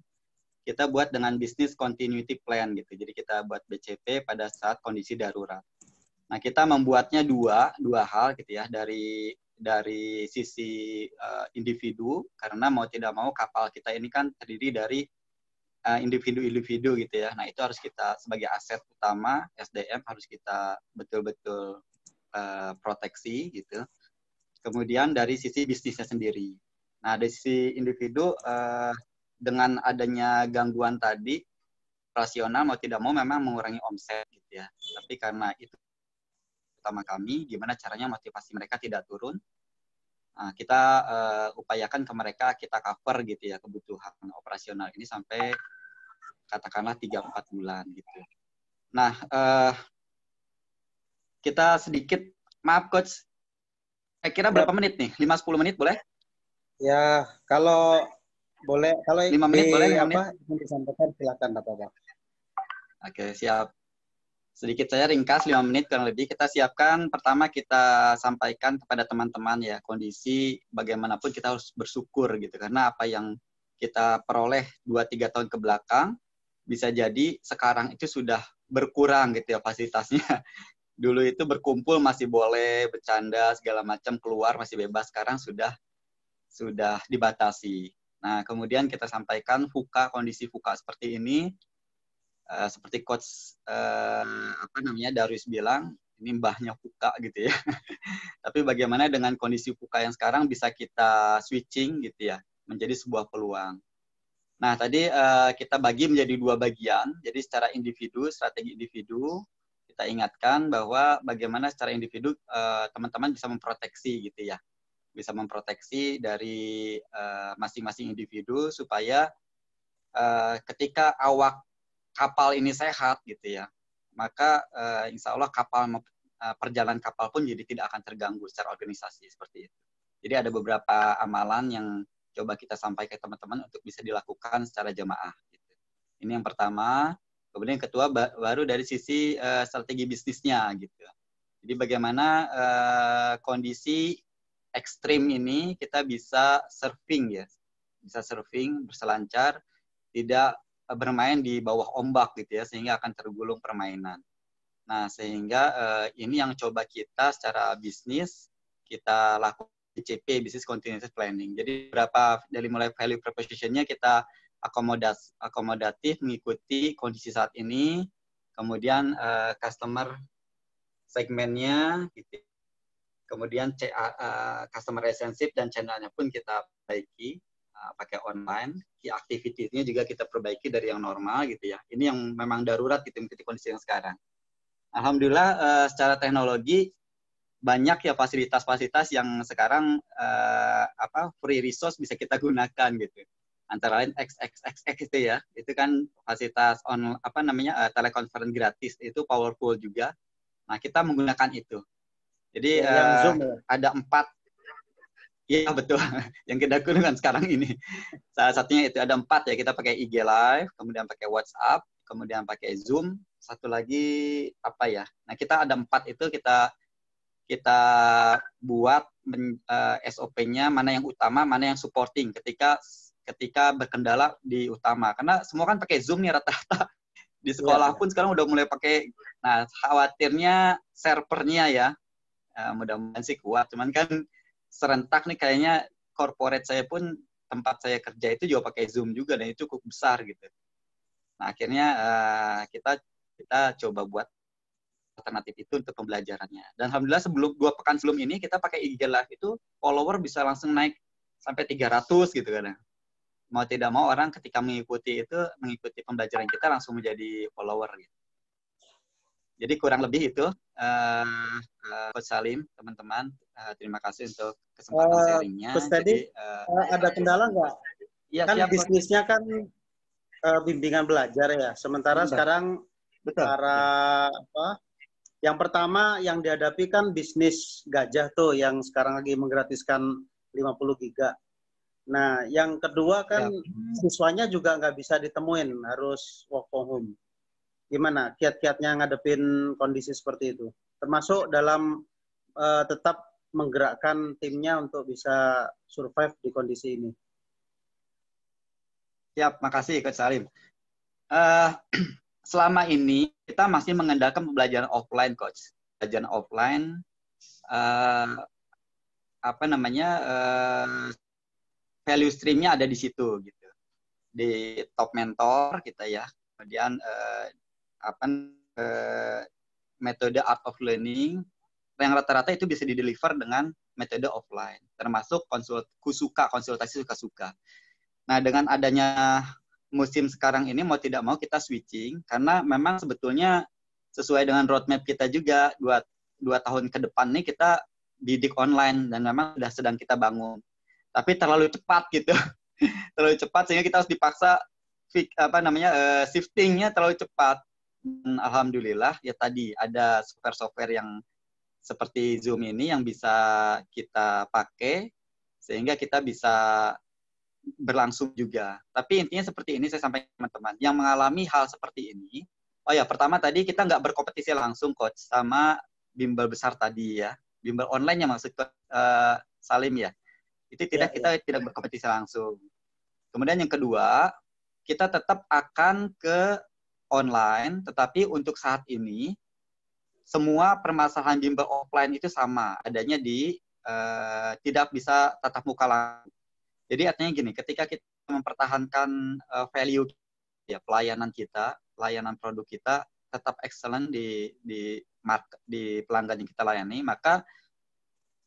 Kita buat dengan bisnis continuity plan gitu. Jadi kita buat BCP pada saat kondisi darurat. Nah, kita membuatnya dua hal gitu ya, dari sisi individu, karena mau tidak mau kapal kita ini kan terdiri dari individu-individu gitu ya. Nah, itu harus kita sebagai aset utama SDM harus kita betul-betul proteksi gitu. Kemudian dari sisi bisnisnya sendiri. Nah, dari sisi individu dengan adanya gangguan tadi, rasional mau tidak mau memang mengurangi omset gitu ya. Tapi karena itu utama kami, gimana caranya motivasi mereka tidak turun. Nah, kita upayakan ke mereka, kita cover gitu ya kebutuhan operasional ini sampai katakanlah 3-4 bulan gitu. Nah, kita sedikit, maaf Coach, saya kira berapa menit nih? 5-10 menit boleh? Ya, kalau boleh, kalau 5 menit boleh? 5 menit? Yang disampaikan silakan Bapak. Oke, siap. Sedikit saya ringkas 5 menit kurang lebih. Kita siapkan, pertama kita sampaikan kepada teman-teman ya, kondisi bagaimanapun kita harus bersyukur gitu. Karena apa yang kita peroleh 2-3 tahun ke belakang, bisa jadi sekarang itu sudah berkurang gitu ya fasilitasnya. Dulu itu berkumpul masih boleh, bercanda, segala macam, keluar masih bebas. Sekarang sudah dibatasi. Nah, kemudian kita sampaikan kondisi VUCA seperti ini, seperti Coach Darius bilang, ini mbahnya VUCA gitu ya. Tapi bagaimana dengan kondisi VUCA yang sekarang bisa kita switching gitu ya, menjadi sebuah peluang. Nah, tadi kita bagi menjadi 2 bagian. Jadi secara individu, strategi individu, kita ingatkan bahwa bagaimana secara individu teman-teman bisa memproteksi gitu ya. Bisa memproteksi dari masing-masing individu supaya ketika awak kapal ini sehat gitu ya, maka insya Allah perjalanan kapal pun jadi tidak akan terganggu secara organisasi seperti itu. Jadi ada beberapa amalan yang coba kita sampaikan ke teman-teman untuk bisa dilakukan secara jemaah. Gitu. Ini yang pertama. Kemudian yang kedua baru dari sisi strategi bisnisnya gitu. Jadi bagaimana kondisi ekstrim ini kita bisa surfing ya, bisa surfing berselancar, tidak bermain di bawah ombak gitu ya, sehingga akan tergulung permainan. Nah, sehingga ini yang coba kita secara bisnis kita lakukan BCP, Business Continuity Planning. Jadi berapa dari mulai value proposition-nya kita akomodatif mengikuti kondisi saat ini, kemudian customer segmennya, gitu. Kemudian customer relationship dan channelnya pun kita perbaiki pakai online, activity-nya juga kita perbaiki dari yang normal gitu ya. Ini yang memang darurat gitu mengikuti kondisi yang sekarang. Alhamdulillah secara teknologi banyak ya fasilitas-fasilitas yang sekarang free resource bisa kita gunakan gitu. Antara lain XXXX itu ya, itu kan fasilitas telekonferensi gratis, itu powerful juga. Nah, kita menggunakan itu. Jadi yang Zoom ya? Ada 4, ya betul, yang kita gunakan sekarang ini. Salah satunya itu ada 4 ya, kita pakai IG Live, kemudian pakai WhatsApp, kemudian pakai Zoom, satu lagi apa ya? Nah, kita ada 4 itu kita buat SOP-nya, mana yang utama, mana yang supporting ketika berkendala di utama. Karena semua kan pakai Zoom nih rata-rata. Di sekolah pun sekarang udah mulai pakai. Nah, khawatirnya servernya ya, mudah-mudahan sih kuat. Cuman kan serentak nih kayaknya corporate saya pun, tempat saya kerja itu juga pakai Zoom juga, dan itu cukup besar gitu. Nah, akhirnya kita coba buat alternatif itu untuk pembelajarannya. Dan alhamdulillah 2 pekan sebelum ini kita pakai IG Live itu follower bisa langsung naik sampai 300 gitu kan. Mau tidak mau orang ketika mengikuti pembelajaran kita langsung menjadi follower gitu. Jadi kurang lebih itu Coach Salim, teman-teman, terima kasih untuk kesempatan sharingnya. Coach Teddy, ada kendala nggak? Ya, kan siap, bisnisnya kan bimbingan belajar ya. Sementara sekarang yang pertama yang dihadapi kan bisnis gajah tuh yang sekarang lagi menggratiskan 50 giga. Nah, yang kedua kan siswanya juga nggak bisa ditemuin, harus work from home. Gimana kiat-kiatnya ngadepin kondisi seperti itu? Termasuk dalam tetap menggerakkan timnya untuk bisa survive di kondisi ini. Siap, makasih Coach Salim. Selama ini kita masih mengandalkan pembelajaran offline, Coach. Pembelajaran offline, value stream-nya ada di situ, gitu. Di top mentor kita ya. Kemudian metode art of learning yang rata-rata itu bisa dideliver dengan metode offline, termasuk konsultasi suka-suka. Nah, dengan adanya musim sekarang ini mau tidak mau kita switching, karena memang sebetulnya sesuai dengan roadmap kita juga 2 tahun ke depan nih kita didik online, dan memang sudah sedang kita bangun. Tapi terlalu cepat gitu. Terlalu cepat sehingga kita harus dipaksa shiftingnya terlalu cepat. Dan alhamdulillah ya tadi ada software yang seperti Zoom ini yang bisa kita pakai sehingga kita bisa berlangsung juga. Tapi intinya seperti ini saya sampaikan teman-teman yang mengalami hal seperti ini. Oh ya, pertama tadi kita nggak berkompetisi langsung Coach sama bimbel besar tadi ya. Bimbel online yang maksud Salim ya. Itu kita tidak berkompetisi langsung. Kemudian yang kedua, kita tetap akan ke online, tetapi untuk saat ini semua permasalahan bimbel offline itu sama, adanya di tidak bisa tatap muka langsung. Jadi artinya gini, ketika kita mempertahankan value ya, pelayanan kita, pelayanan produk kita tetap excellent di pelanggan yang kita layani, maka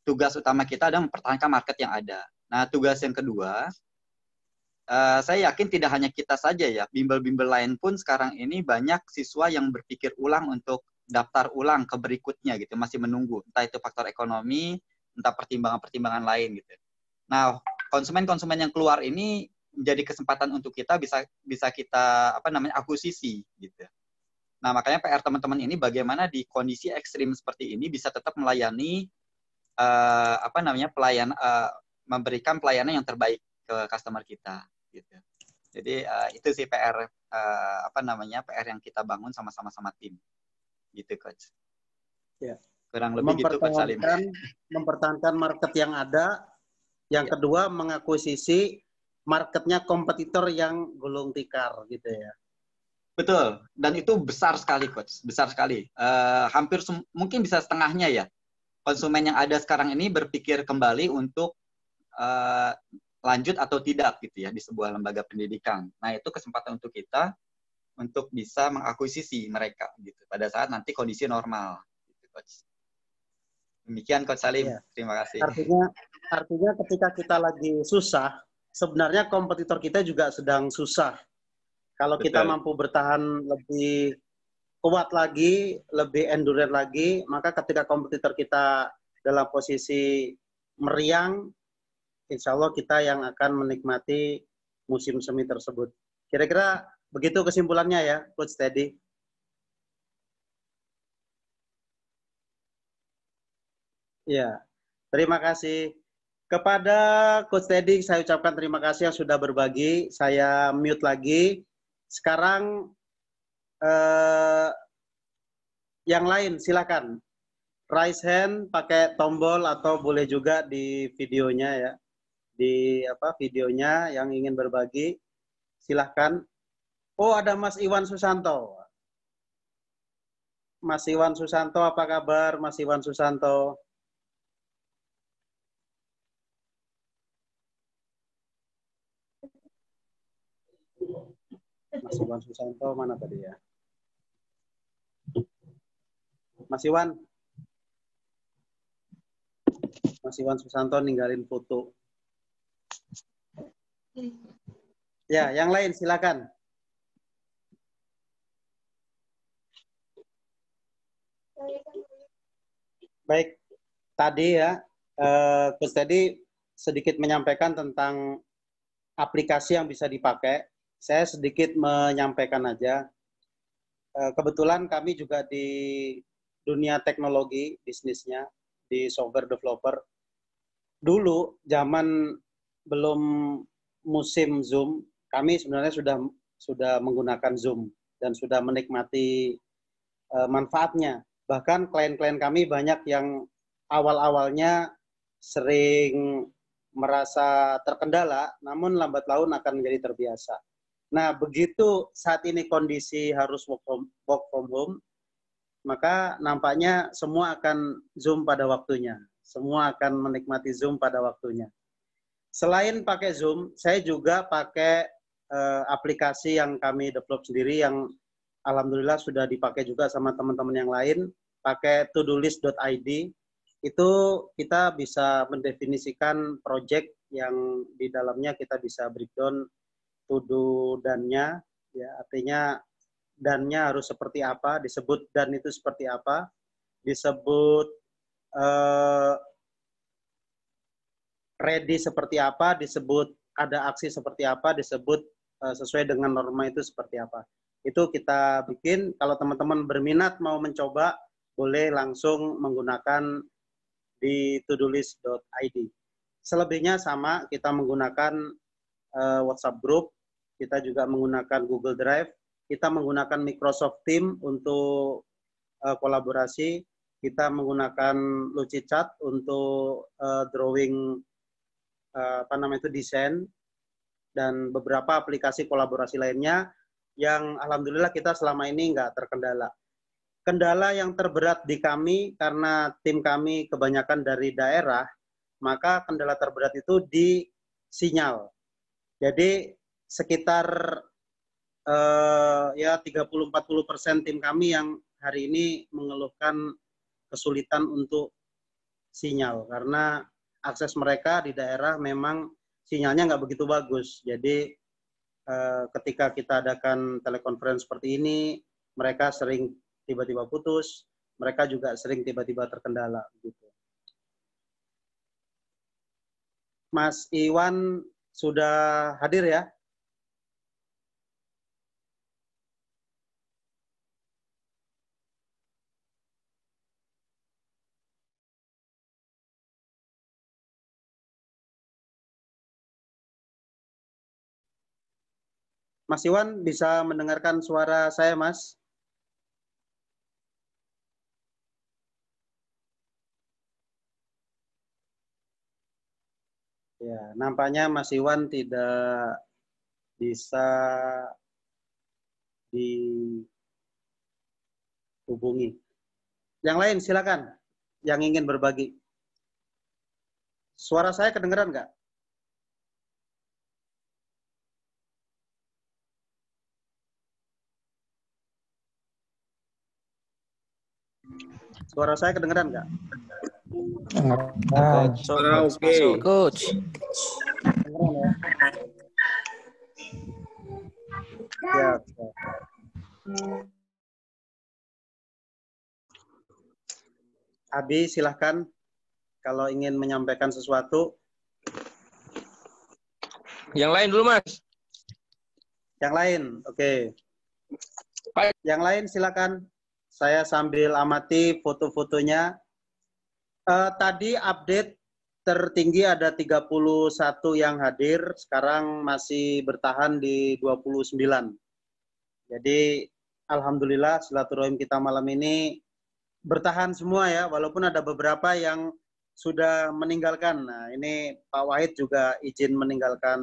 tugas utama kita adalah mempertahankan market yang ada. Nah, tugas yang kedua, saya yakin tidak hanya kita saja ya, bimbel-bimbel lain pun sekarang ini banyak siswa yang berpikir ulang untuk daftar ulang ke berikutnya gitu, masih menunggu, entah itu faktor ekonomi, entah pertimbangan-pertimbangan lain gitu. Nah, konsumen-konsumen yang keluar ini menjadi kesempatan untuk kita bisa kita akuisisi gitu. Nah, makanya PR teman-teman ini bagaimana di kondisi ekstrim seperti ini bisa tetap melayani memberikan pelayanan yang terbaik ke customer kita gitu. Jadi itu sih PR PR yang kita bangun sama-sama tim gitu Coach. Ya. Kurang lebih gitu Coach Salim. Mempertahankan market yang ada. Yang kedua mengakuisisi marketnya kompetitor yang gulung tikar gitu ya. Betul, dan itu besar sekali, Coach. Besar sekali. Hampir mungkin bisa setengahnya ya. Konsumen yang ada sekarang ini berpikir kembali untuk lanjut atau tidak gitu ya di sebuah lembaga pendidikan. Nah, itu kesempatan untuk kita untuk bisa mengakuisisi mereka gitu pada saat nanti kondisi normal gitu, Coach. Demikian Coach Salim. Iya. Terima kasih. Artinya ketika kita lagi susah, sebenarnya kompetitor kita juga sedang susah. Kalau kita Betul. mampu bertahan lebih kuat lagi, lebih endurance lagi, maka ketika kompetitor kita dalam posisi meriang, insya Allah kita yang akan menikmati musim semi tersebut. Kira-kira begitu kesimpulannya ya, Coach Teddy. Ya, terima kasih. Kepada Coach Teddy, saya ucapkan terima kasih yang sudah berbagi. Saya mute lagi. Sekarang yang lain silakan. Raise hand pakai tombol atau boleh juga di videonya ya. Di videonya yang ingin berbagi, silahkan. Oh, ada Mas Iwan Susanto. Mas Iwan Susanto, apa kabar Mas Iwan Susanto? Mas Iwan Susanto mana tadi ya? Mas Iwan. Mas Iwan Susanto ninggalin foto. Ya, yang lain silakan. Baik, tadi ya, Coach tadi sedikit menyampaikan tentang aplikasi yang bisa dipakai. Saya sedikit menyampaikan aja. Kebetulan kami juga di dunia teknologi bisnisnya, di software developer. Dulu zaman belum musim Zoom, kami sebenarnya sudah menggunakan Zoom dan sudah menikmati manfaatnya. Bahkan klien-klien kami banyak yang awal-awalnya sering merasa terkendala, namun lambat laun akan menjadi terbiasa. Nah, begitu saat ini kondisi harus work from home, maka nampaknya semua akan Zoom pada waktunya. Semua akan menikmati Zoom pada waktunya. Selain pakai Zoom, saya juga pakai aplikasi yang kami develop sendiri yang alhamdulillah sudah dipakai juga sama teman-teman yang lain, pakai todolist.id. Itu kita bisa mendefinisikan project yang di dalamnya kita bisa breakdown to-do dan-nya, ya, artinya dan-nya harus seperti apa, disebut dan itu seperti apa, disebut ready seperti apa, disebut ada aksi seperti apa, disebut sesuai dengan norma itu seperti apa. Itu kita bikin, kalau teman-teman berminat mau mencoba, boleh langsung menggunakan di todolist.id. Selebihnya sama, kita menggunakan WhatsApp group, kita juga menggunakan Google Drive, kita menggunakan Microsoft Teams untuk kolaborasi, kita menggunakan Lucidchat untuk drawing desain, dan beberapa aplikasi kolaborasi lainnya yang alhamdulillah kita selama ini nggak terkendala. Kendala yang terberat di kami karena tim kami kebanyakan dari daerah, maka kendala terberat itu di sinyal. Jadi sekitar ya 30-40% tim kami yang hari ini mengeluhkan kesulitan untuk sinyal karena akses mereka di daerah memang sinyalnya nggak begitu bagus. Jadi ketika kita adakan telekonferensi seperti ini, mereka sering tiba-tiba putus, mereka juga sering tiba-tiba terkendala. Gitu. Mas Iwan sudah hadir ya? Mas Iwan bisa mendengarkan suara saya, Mas? Ya, nampaknya Mas Iwan tidak bisa dihubungi. Yang lain silakan, yang ingin berbagi. Suara saya kedengeran nggak? Suara saya kedengeran nggak? Suara oke. Coach. Kedengeran ya? Ya. Abi, silahkan kalau ingin menyampaikan sesuatu. Yang lain dulu, Mas. Yang lain, oke. Yang lain silakan. Saya sambil amati foto-fotonya. Tadi update tertinggi ada 31 yang hadir, sekarang masih bertahan di 29. Jadi alhamdulillah silaturahim kita malam ini bertahan semua ya, walaupun ada beberapa yang sudah meninggalkan. Nah, ini Pak Wahid juga izin meninggalkan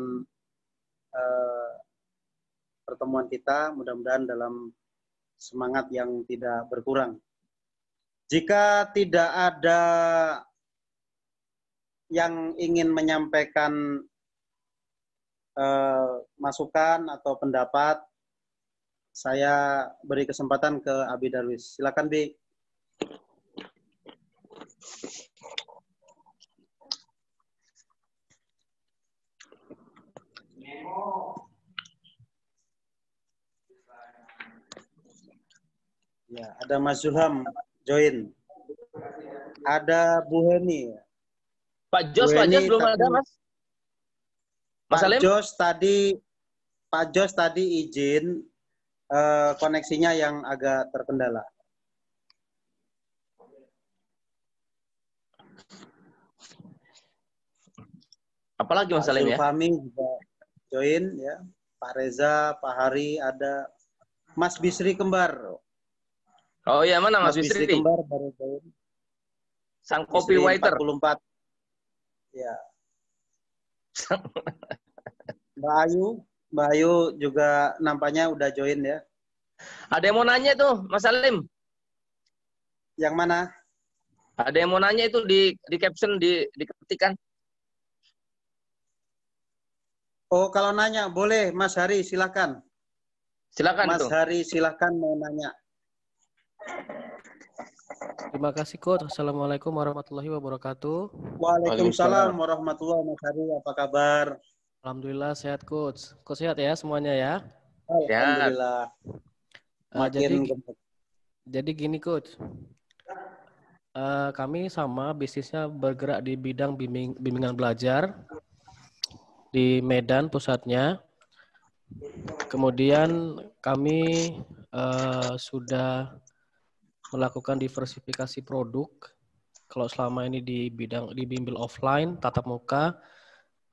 pertemuan kita, mudah-mudahan dalam semangat yang tidak berkurang. Jika tidak ada yang ingin menyampaikan masukan atau pendapat, saya beri kesempatan ke Abi Darwis. Silakan, Bi. Ya, ada Mas Zulham join. Ada Bu Heni. Pak Jos belum ada, Mas. Mas Salim? Pak Jos tadi izin koneksinya yang agak terkendala. Apalagi Mas Salim ya? Pak Fahmi juga join ya. Pak Reza, Pak Hari, ada Mas Bisri Kembar. Oh iya, mana Mas Bisri? Kembar baru join. Sang copywriter. 44. Ya. Mbak Ayu juga nampaknya udah join ya. Ada yang mau nanya tuh, Mas Salim. Yang mana? Ada yang mau nanya itu di caption, diketikan. Oh, kalau nanya boleh, Mas Hari, silakan. Silakan Mas Hari, silakan mau nanya. Terima kasih, Coach. Assalamualaikum warahmatullahi wabarakatuh. Waalaikumsalam warahmatullahi wabarakatuh. Mas Hari, apa kabar? Alhamdulillah sehat, Coach. Coach sehat ya semuanya ya? Alhamdulillah. Jadi gini, Coach. Kami sama bisnisnya bergerak di bidang bimbingan belajar di Medan pusatnya. Kemudian kami sudah melakukan diversifikasi produk. Kalau selama ini di bidang di bimbel offline, tatap muka,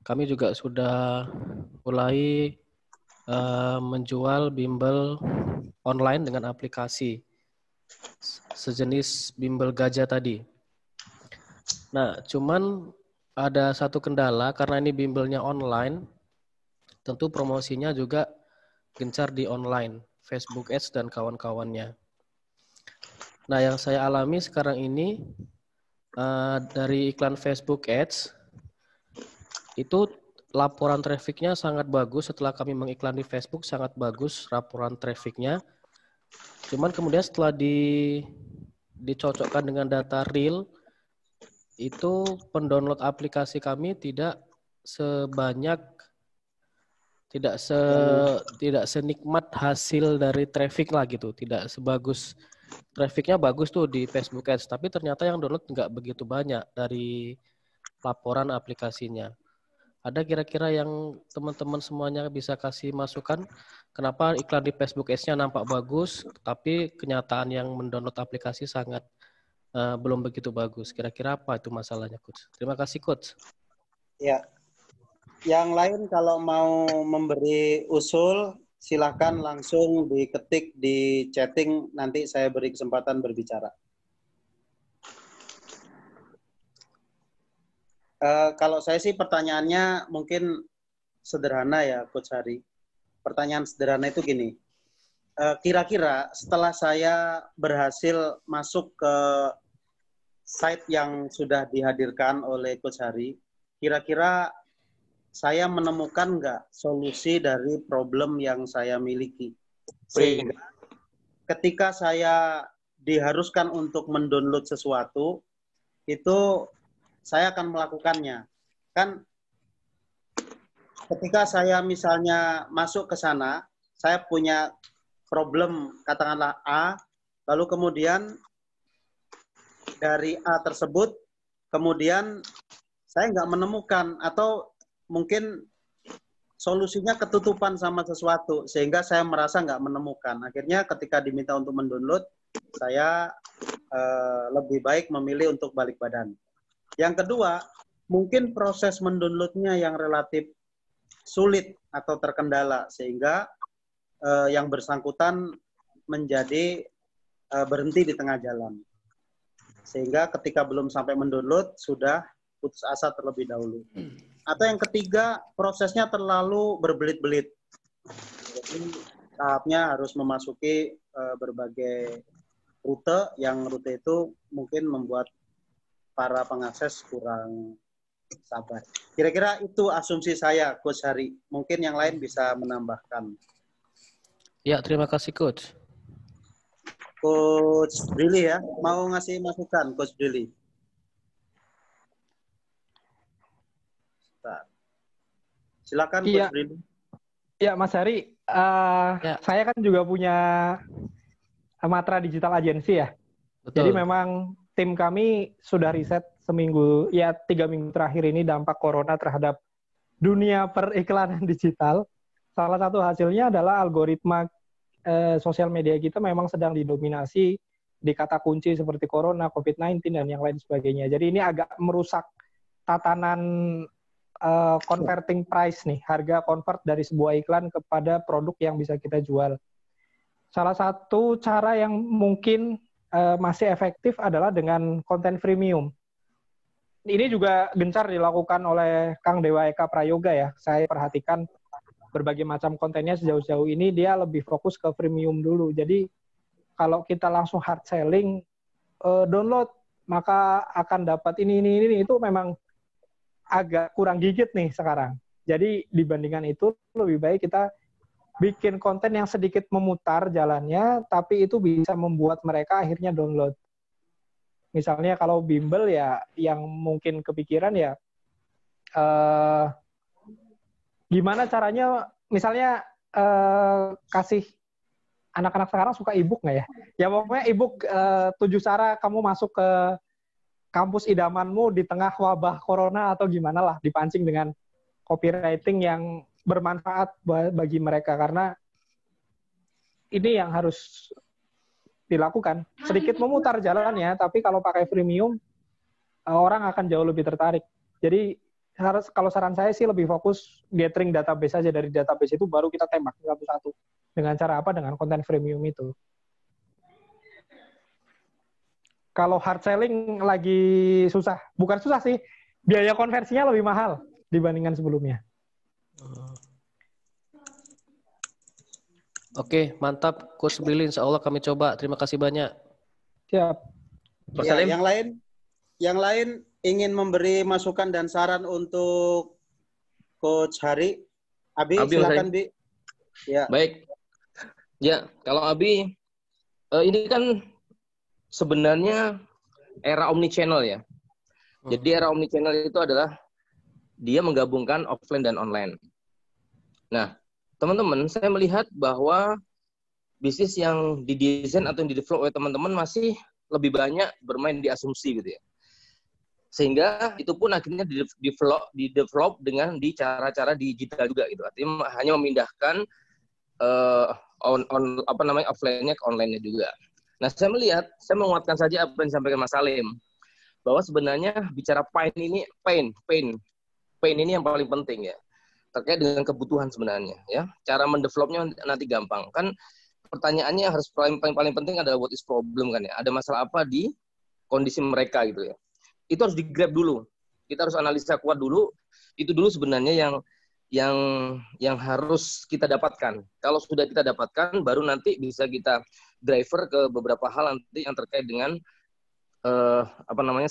kami juga sudah mulai menjual bimbel online dengan aplikasi sejenis bimbel gajah tadi. Nah, cuman ada satu kendala karena ini bimbelnya online, tentu promosinya juga gencar di online, Facebook Ads dan kawan-kawannya. Nah, yang saya alami sekarang ini dari iklan Facebook Ads itu laporan trafficnya sangat bagus. Setelah kami mengiklan di Facebook sangat bagus laporan trafficnya. Cuman kemudian setelah dicocokkan dengan data real, itu pendownload aplikasi kami tidak senikmat hasil dari traffic lah gitu. Tidak sebagus trafficnya bagus tuh di Facebook Ads, tapi ternyata yang download nggak begitu banyak dari laporan aplikasinya. Ada kira-kira yang teman-teman semuanya bisa kasih masukan? Kenapa iklan di Facebook Ads-nya nampak bagus, tapi kenyataan yang mendownload aplikasi sangat belum begitu bagus. Kira-kira apa itu masalahnya, Coach? Terima kasih, Coach. Ya. Yang lain kalau mau memberi usul, silakan langsung diketik di chatting, nanti saya beri kesempatan berbicara. Kalau saya sih pertanyaannya mungkin sederhana ya, Coach Hari. Pertanyaan sederhana itu gini, kira-kira setelah saya berhasil masuk ke site yang sudah dihadirkan oleh Coach Hari, kira-kira saya menemukan nggak solusi dari problem yang saya miliki? Sehingga ketika saya diharuskan untuk mendownload sesuatu, itu saya akan melakukannya. Kan ketika saya misalnya masuk ke sana, saya punya problem, katakanlah A, lalu kemudian dari A tersebut, kemudian saya nggak menemukan, atau mungkin solusinya ketutupan sama sesuatu, sehingga saya merasa nggak menemukan. Akhirnya ketika diminta untuk mendownload, saya lebih baik memilih untuk balik badan. Yang kedua, mungkin proses mendownloadnya yang relatif sulit atau terkendala, sehingga yang bersangkutan menjadi berhenti di tengah jalan. Sehingga ketika belum sampai mendownload, sudah putus asa terlebih dahulu. Atau yang ketiga, prosesnya terlalu berbelit-belit. Jadi tahapnya harus memasuki berbagai rute, yang rute itu mungkin membuat para pengakses kurang sabar. Kira-kira itu asumsi saya, Coach Hari. Mungkin yang lain bisa menambahkan. Ya, terima kasih Coach. Coach Brili ya, mau ngasih masukan, Coach Brili. Silakan, Coach Brili. Ya, Mas Hari. Saya kan juga punya Matra Digital Agency ya. Betul. Jadi memang tim kami sudah riset 3 minggu terakhir ini dampak corona terhadap dunia periklanan digital. Salah satu hasilnya adalah algoritma sosial media kita memang sedang didominasi di kata kunci seperti corona, COVID-19, dan yang lain sebagainya. Jadi ini agak merusak tatanan converting price nih, harga convert dari sebuah iklan kepada produk yang bisa kita jual. Salah satu cara yang mungkin masih efektif adalah dengan konten freemium. Ini juga gencar dilakukan oleh Kang Dewa Eka Prayoga ya. Saya perhatikan berbagai macam kontennya sejauh-jauh ini dia lebih fokus ke freemium dulu. Jadi kalau kita langsung hard selling, download maka akan dapat ini itu memang agak kurang gigit nih sekarang. Jadi dibandingkan itu lebih baik kita bikin konten yang sedikit memutar jalannya, tapi itu bisa membuat mereka akhirnya download. Misalnya kalau bimbel ya, yang mungkin kepikiran ya, gimana caranya, misalnya kasih anak-anak sekarang suka e-book nggak ya? Ya pokoknya e-book 7 cara kamu masuk ke kampus idamanmu di tengah wabah corona atau gimana lah, dipancing dengan copywriting yang bermanfaat bagi mereka, karena ini yang harus dilakukan. Sedikit memutar jalannya, tapi kalau pakai freemium orang akan jauh lebih tertarik. Jadi kalau saran saya sih lebih fokus gathering database aja, dari database itu baru kita tembak satu-satu. Dengan cara apa? Dengan konten freemium itu. Kalau hard selling lagi susah, bukan susah sih, biaya konversinya lebih mahal dibandingkan sebelumnya. Oke, mantap Coach Brili, insya Allah kami coba. Terima kasih banyak. Siap. Ya, yang lain ingin memberi masukan dan saran untuk Coach Hari. Abi silakan, Bi. Ya. Baik. Ya, kalau Abi, ini kan sebenarnya era omnichannel ya. Jadi era omnichannel itu adalah dia menggabungkan offline dan online. Nah, teman-teman, saya melihat bahwa bisnis yang didesain atau yang didevelop oleh teman-teman masih lebih banyak bermain di asumsi gitu ya. Sehingga itu pun akhirnya didevelop dengan di cara-cara digital juga gitu. Artinya hanya memindahkan offline-nya ke online-nya juga. Nah, saya menguatkan saja apa yang disampaikan Mas Salim, bahwa sebenarnya bicara pain ini yang paling penting ya, terkait dengan kebutuhan sebenarnya ya. Cara mendevelopnya nanti gampang. Kan pertanyaannya yang harus paling penting adalah what is problem kan ya. Ada masalah apa di kondisi mereka gitu ya. Itu harus di-grab dulu. Kita harus analisa kuat dulu. Itu dulu sebenarnya yang harus kita dapatkan. Kalau sudah kita dapatkan, baru nanti bisa kita driver ke beberapa hal nanti yang terkait dengan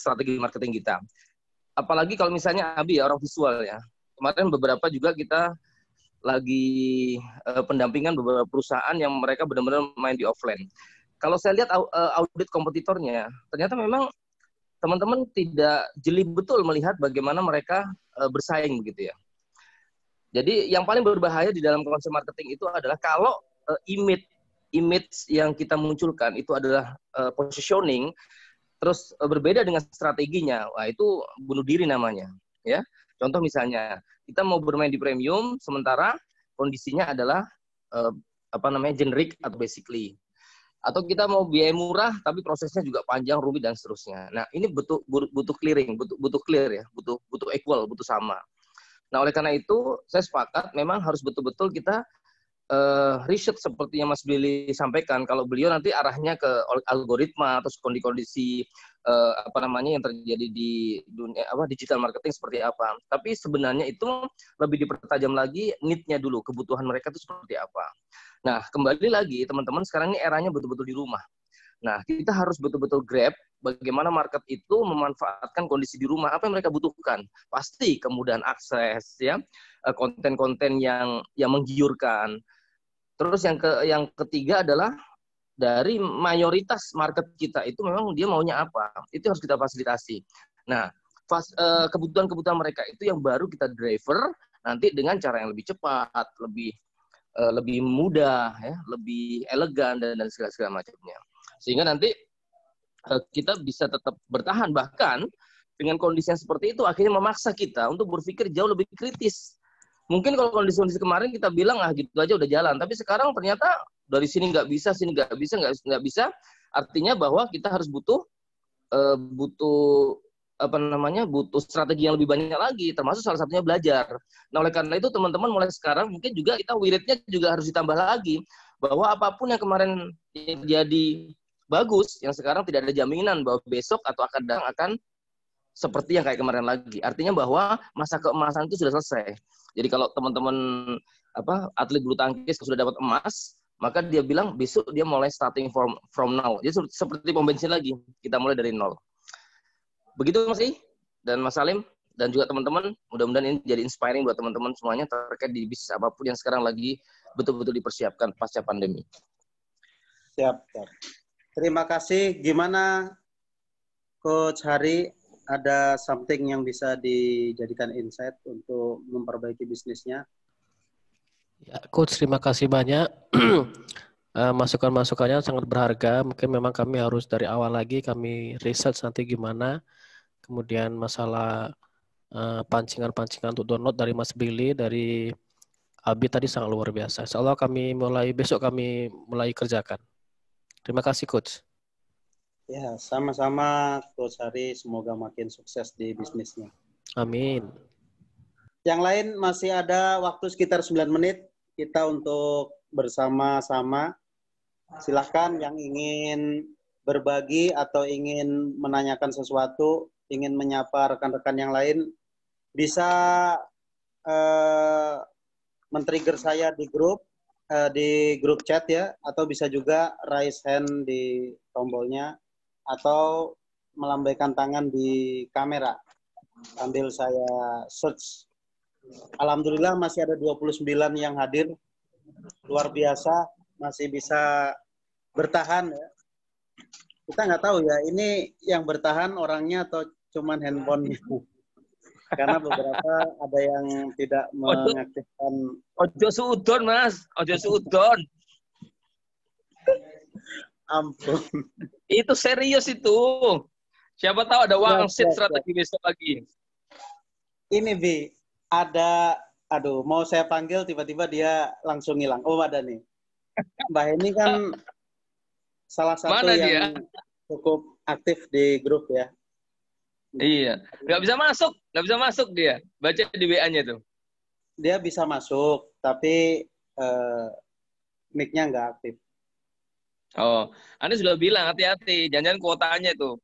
strategi marketing kita. Apalagi kalau misalnya Abi ya, orang visual ya. Kemarin beberapa juga kita lagi pendampingan beberapa perusahaan yang mereka benar-benar main di offline. Kalau saya lihat audit kompetitornya, ternyata memang teman-teman tidak jeli betul melihat bagaimana mereka bersaing begitu ya. Jadi yang paling berbahaya di dalam konsep marketing itu adalah kalau image yang kita munculkan itu adalah positioning, terus berbeda dengan strateginya, wah itu bunuh diri namanya. Ya, contoh misalnya kita mau bermain di premium, sementara kondisinya adalah generic atau basically. Atau kita mau biaya murah tapi prosesnya juga panjang, rumit dan seterusnya. Nah, ini butuh clearing, butuh clear ya, butuh equal, butuh sama. Nah, oleh karena itu saya sepakat memang harus betul-betul kita riset seperti yang Mas Billy sampaikan. Kalau beliau nanti arahnya ke algoritma atau kondisi yang terjadi di dunia digital marketing seperti apa. Tapi sebenarnya itu lebih dipertajam lagi need-nya dulu, kebutuhan mereka itu seperti apa. Nah, kembali lagi teman-teman, sekarang ini eranya betul-betul di rumah. Nah, kita harus betul-betul grab bagaimana market itu memanfaatkan kondisi di rumah, apa yang mereka butuhkan. Pasti kemudahan akses, ya, konten-konten yang menggiurkan. Terus yang ketiga adalah dari mayoritas market kita itu memang dia maunya apa. Itu harus kita fasilitasi. Nah, kebutuhan-kebutuhan mereka itu yang baru kita driver nanti dengan cara yang lebih cepat, lebih mudah, ya, lebih elegan dan segala macamnya. Sehingga nanti kita bisa tetap bertahan, bahkan dengan kondisi yang seperti itu akhirnya memaksa kita untuk berpikir jauh lebih kritis. Mungkin kalau kondisi kemarin kita bilang gitu aja udah jalan, tapi sekarang ternyata dari sini nggak bisa, sini nggak bisa, artinya bahwa kita harus butuh strategi yang lebih banyak lagi, termasuk salah satunya belajar. Nah, oleh karena itu teman-teman mulai sekarang mungkin juga kita wiridnya juga harus ditambah lagi, bahwa apapun yang kemarin jadi bagus, yang sekarang tidak ada jaminan bahwa besok atau akan seperti yang kayak kemarin lagi. Artinya bahwa masa keemasan itu sudah selesai. Jadi kalau teman-teman atlet bulu tangkis sudah dapat emas, maka dia bilang besok dia mulai starting from now. Jadi seperti pom bensin lagi, kita mulai dari nol. Begitu Mas I dan Mas Salim dan juga teman-teman, mudah-mudahan ini jadi inspiring buat teman-teman semuanya terkait di bisnis apapun yang sekarang lagi betul-betul dipersiapkan pasca pandemi. Siap. Terima kasih. Gimana Coach Hari, ada something yang bisa dijadikan insight untuk memperbaiki bisnisnya? Ya, Coach, terima kasih banyak. Masukan-masukannya sangat berharga. Mungkin memang kami harus dari awal lagi kami research nanti gimana. Kemudian masalah pancingan-pancingan untuk download dari Mas Billy, dari Abi tadi sangat luar biasa. Insya Allah besok kami mulai kerjakan. Terima kasih Coach. Ya, sama-sama Coach Hari. Semoga makin sukses di bisnisnya. Amin. Yang lain masih ada waktu sekitar 9 menit kita untuk bersama-sama. Silakan yang ingin berbagi atau ingin menanyakan sesuatu, ingin menyapa rekan-rekan yang lain, bisa men-trigger saya di grup chat ya, atau bisa juga raise hand di tombolnya, atau melambaikan tangan di kamera sambil saya search. Alhamdulillah masih ada 29 yang hadir, luar biasa, masih bisa bertahan ya. Kita nggak tahu ya, ini yang bertahan orangnya atau cuman handphonenya. Karena beberapa ada yang tidak mengaktifkan. Ojo suudon Mas, ojo suudon. Ampun. Itu serius itu. Siapa tahu ada wangsit strategi besok lagi. Ini Bi, mau saya panggil tiba-tiba dia langsung hilang. Oh ada nih. Mbak Heni kan salah satu Mana yang dia? cukup aktif di grup ya. Iya, nggak bisa masuk dia. Baca di WA-nya tuh. Dia bisa masuk, tapi mic-nya nggak aktif. Oh, Anda sudah bilang hati-hati, jangan-jangan kuotanya tuh.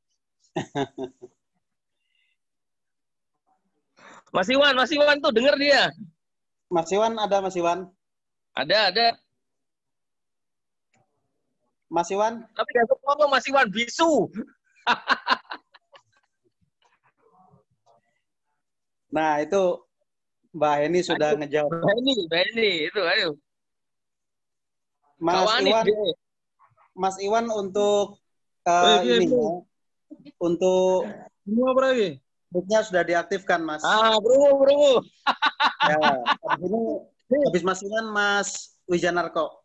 Mas Iwan tuh denger dia. Mas Iwan ada, Mas Iwan? Ada. Mas Iwan? Tapi dia ngomong Mas Iwan bisu. Nah, itu Mbak Heni sudah ngejawab. Mbak Heni, itu ayo. Mas Iwan untuk ini ya, untuk mic-nya sudah diaktifkan, Mas. Berungu. Ya, habis Mas Iwan, Mas Wijanarko.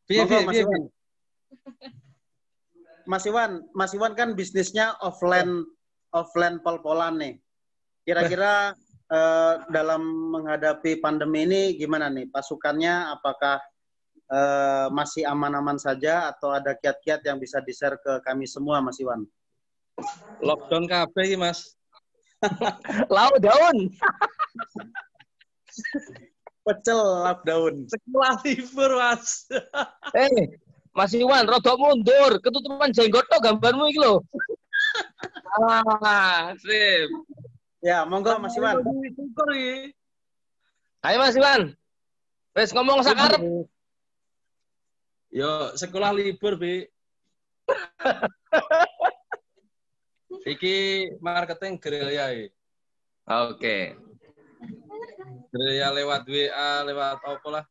Monggo, Mas Iwan. Mas Iwan kan bisnisnya offline pol-polan nih. Kira-kira dalam menghadapi pandemi ini gimana nih? Pasukannya apakah masih aman-aman saja atau ada kiat-kiat yang bisa di-share ke kami semua, Mas Iwan? Lockdown kabeh iki, Mas. Lauk daun. Pecel lockdown. Sekolah libur, Mas. Mas Iwan, rodok mundur, ketutupan jenggot tok gambarmu iki lho. Sip. Ya, monggo Mas Iwan. Ayo Mas Iwan. Wes ngomong sakarep. Yo, sekolah libur, Bi. Iki marketing gerilya iki. Oke. Gerilya lewat WA, lewat apa lah.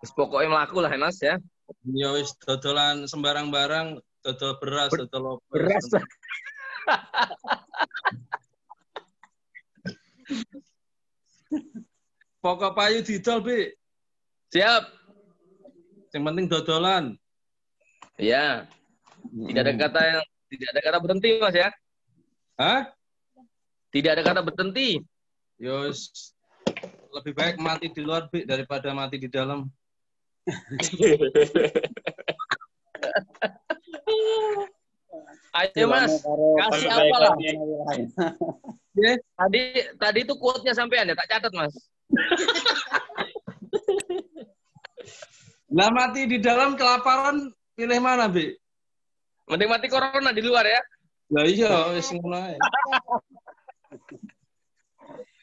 Wis pokoke mlaku lah Mas ya. Ya wis dodolan sembarang barang, dodol beras, dodol opo. Beras. Pokok payu didol, Bi. Siap. Yang penting dodolan. Iya. Tidak ada kata berhenti, Mas ya. Hah? Tidak ada kata berhenti. Yos, lebih baik mati di luar, Bi, daripada mati di dalam. Ayo Mas, kasih apa lah. Tadi itu quote-nya sampean ya, tak catat Mas. Lah mati di dalam kelaparan pilih mana, Bi? Mending mati corona di luar ya. Lah iya, wis ngono ae.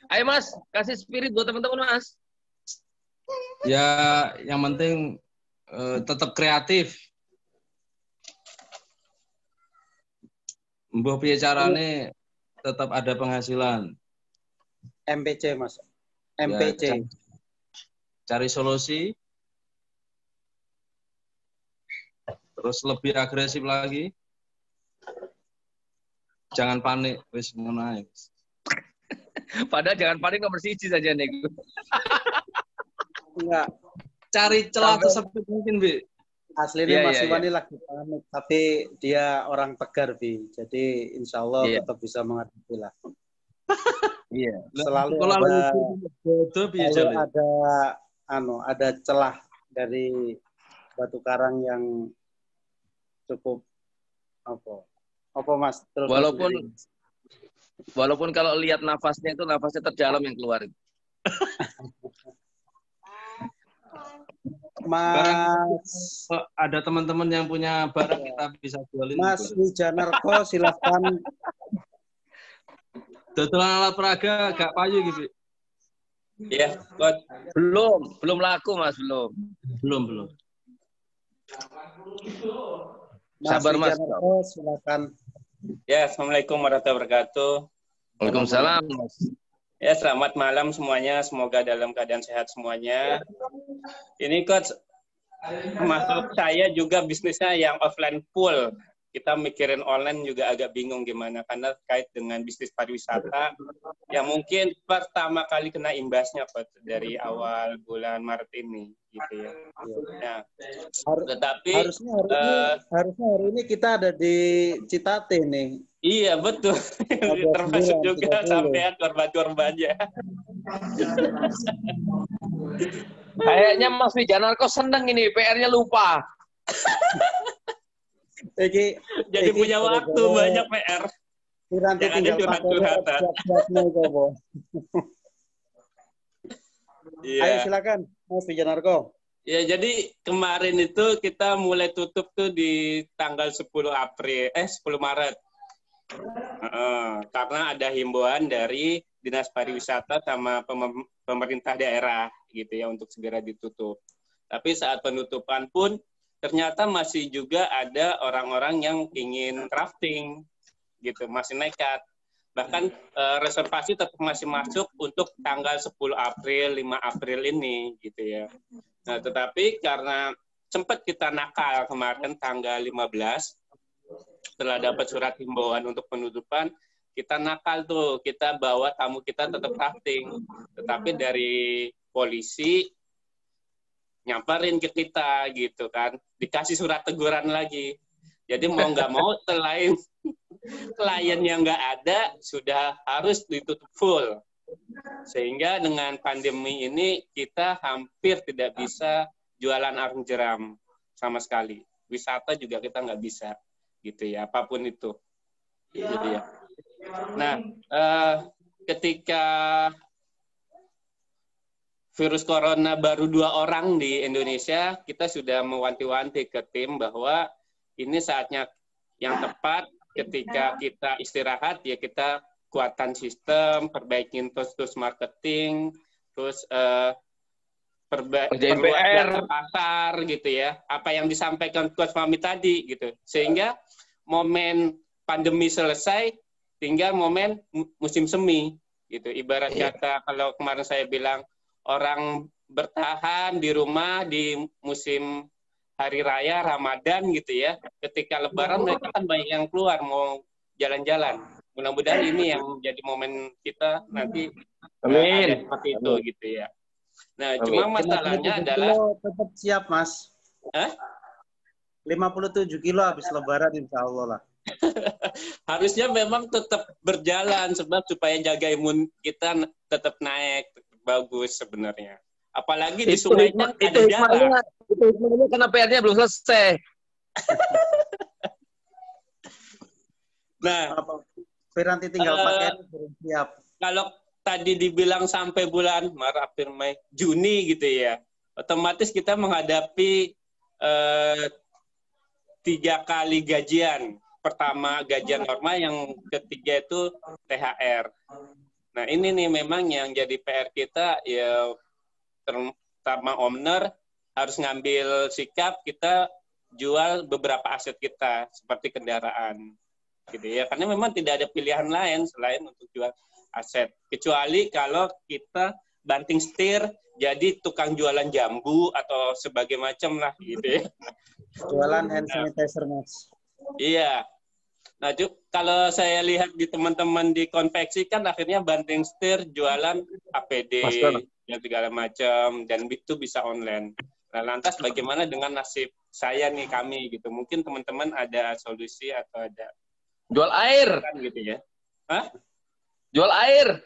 Ayo Mas, kasih spirit buat teman-teman Mas. Ya, yang penting tetap kreatif. Mbah piye carane tetap ada penghasilan. MPC, Mas. MPC. Ya, cari solusi. Terus lebih agresif lagi. Jangan panik, wis ngono ae. Padahal jangan panik nomor 1 saja nih. Enggak. Cari celah tersebut mungkin, Bi. Aslinya Mas Iwan ini lagi panik, tapi dia orang tegar, Bi. Jadi insya Allah tetap bisa menghadapi lah. Iya. Selalu ada celah dari batu karang yang cukup apa Mas? Terus walaupun kalau lihat nafasnya itu nafasnya terdalam yang keluar. Mas, ada teman-teman yang punya barang kita bisa jualin. Mas Wijanarko, silahkan. Dodolan alat peraga gak payu gitu. Iya, belum laku Mas, belum. Sabar Mas. Silakan. Ya, Assalamualaikum warahmatullahi wabarakatuh. Waalaikumsalam Mas. Ya, selamat malam semuanya. Semoga dalam keadaan sehat semuanya. Ini Coach, masuk saya juga bisnisnya yang offline full. Kita mikirin online juga agak bingung gimana, karena terkait dengan bisnis pariwisata yang mungkin pertama kali kena imbasnya Coach, dari awal bulan Maret ini, gitu ya. Nah, tetapi harusnya hari ini kita ada di Citate nih. Iya betul, termasuk juga sampean korban-korbannya. Kayaknya Mas Wijanarko seneng ini, PR-nya lupa. Jadi punya waktu banyak PR. Jangan curhat-curhatan. Ayo silakan Mas Wijanarko. Ya, jadi kemarin itu kita mulai tutup tuh di tanggal 10 Maret. Karena ada himbauan dari Dinas Pariwisata sama pemerintah daerah gitu ya untuk segera ditutup. Tapi saat penutupan pun ternyata masih juga ada orang-orang yang ingin rafting gitu, masih nekat. Bahkan reservasi tetap masih masuk untuk tanggal 10 April, 5 April ini gitu ya. Nah, tetapi karena sempat kita nakal kemarin tanggal 15 setelah dapat surat himbauan untuk penutupan, kita nakal tuh, kita bawa tamu kita tetap rafting. Tetapi dari polisi nyamperin ke kita gitu kan, dikasih surat teguran lagi. Jadi mau nggak mau selain klien yang nggak ada sudah harus ditutup full, sehingga dengan pandemi ini kita hampir tidak bisa jualan arung jeram sama sekali. Wisata juga kita nggak bisa gitu ya, apapun itu gitu ya. Nah, ketika virus corona baru 2 orang di Indonesia, kita sudah mewanti-wanti ke tim bahwa ini saatnya yang tepat ketika kita istirahat, ya kita kuatan sistem, perbaikin tools marketing, terus perluas data pasar gitu ya. Apa yang disampaikan Coach Fahmi tadi gitu. Sehingga momen pandemi selesai, tinggal momen musim semi gitu. Ibarat kata kalau kemarin saya bilang orang bertahan di rumah di musim hari raya Ramadan gitu ya. Ketika Lebaran mereka kan banyak yang keluar mau jalan-jalan. Mudah-mudahan ini yang jadi momen kita nanti ada seperti itu gitu ya. Nah, cuma masalahnya adalah tetap siap, Mas. 57 kilo habis Lebaran insya Allah lah. Harusnya memang tetap berjalan sebab supaya jaga imun kita tetap naik, tetap bagus sebenarnya. Apalagi di sungai kan ada jarak. Itu hikmahnya karena PR-nya belum selesai. Nah, nanti tinggal pakai siap. Kalau tadi dibilang sampai bulan Maret, April, Mei, Juni gitu ya, otomatis kita menghadapi 3 kali gajian. Pertama gajian normal, yang ketiga itu THR. Nah ini nih memang yang jadi PR kita ya, terutama owner harus ngambil sikap kita jual beberapa aset kita seperti kendaraan, gitu ya. Karena memang tidak ada pilihan lain selain untuk jual aset. Kecuali kalau kita banting setir jadi tukang jualan jambu atau sebagai macam lah gitu ya. Jualan hand sanitizer, Mas. Iya. Nah, kalau saya lihat di teman-teman di konveksi kan akhirnya banting setir jualan APD dan segala macam, dan itu bisa online. Nah, lantas bagaimana dengan nasib saya nih, kami gitu? Mungkin teman-teman ada solusi atau ada jual air kan gitu ya? Hah? Jual air.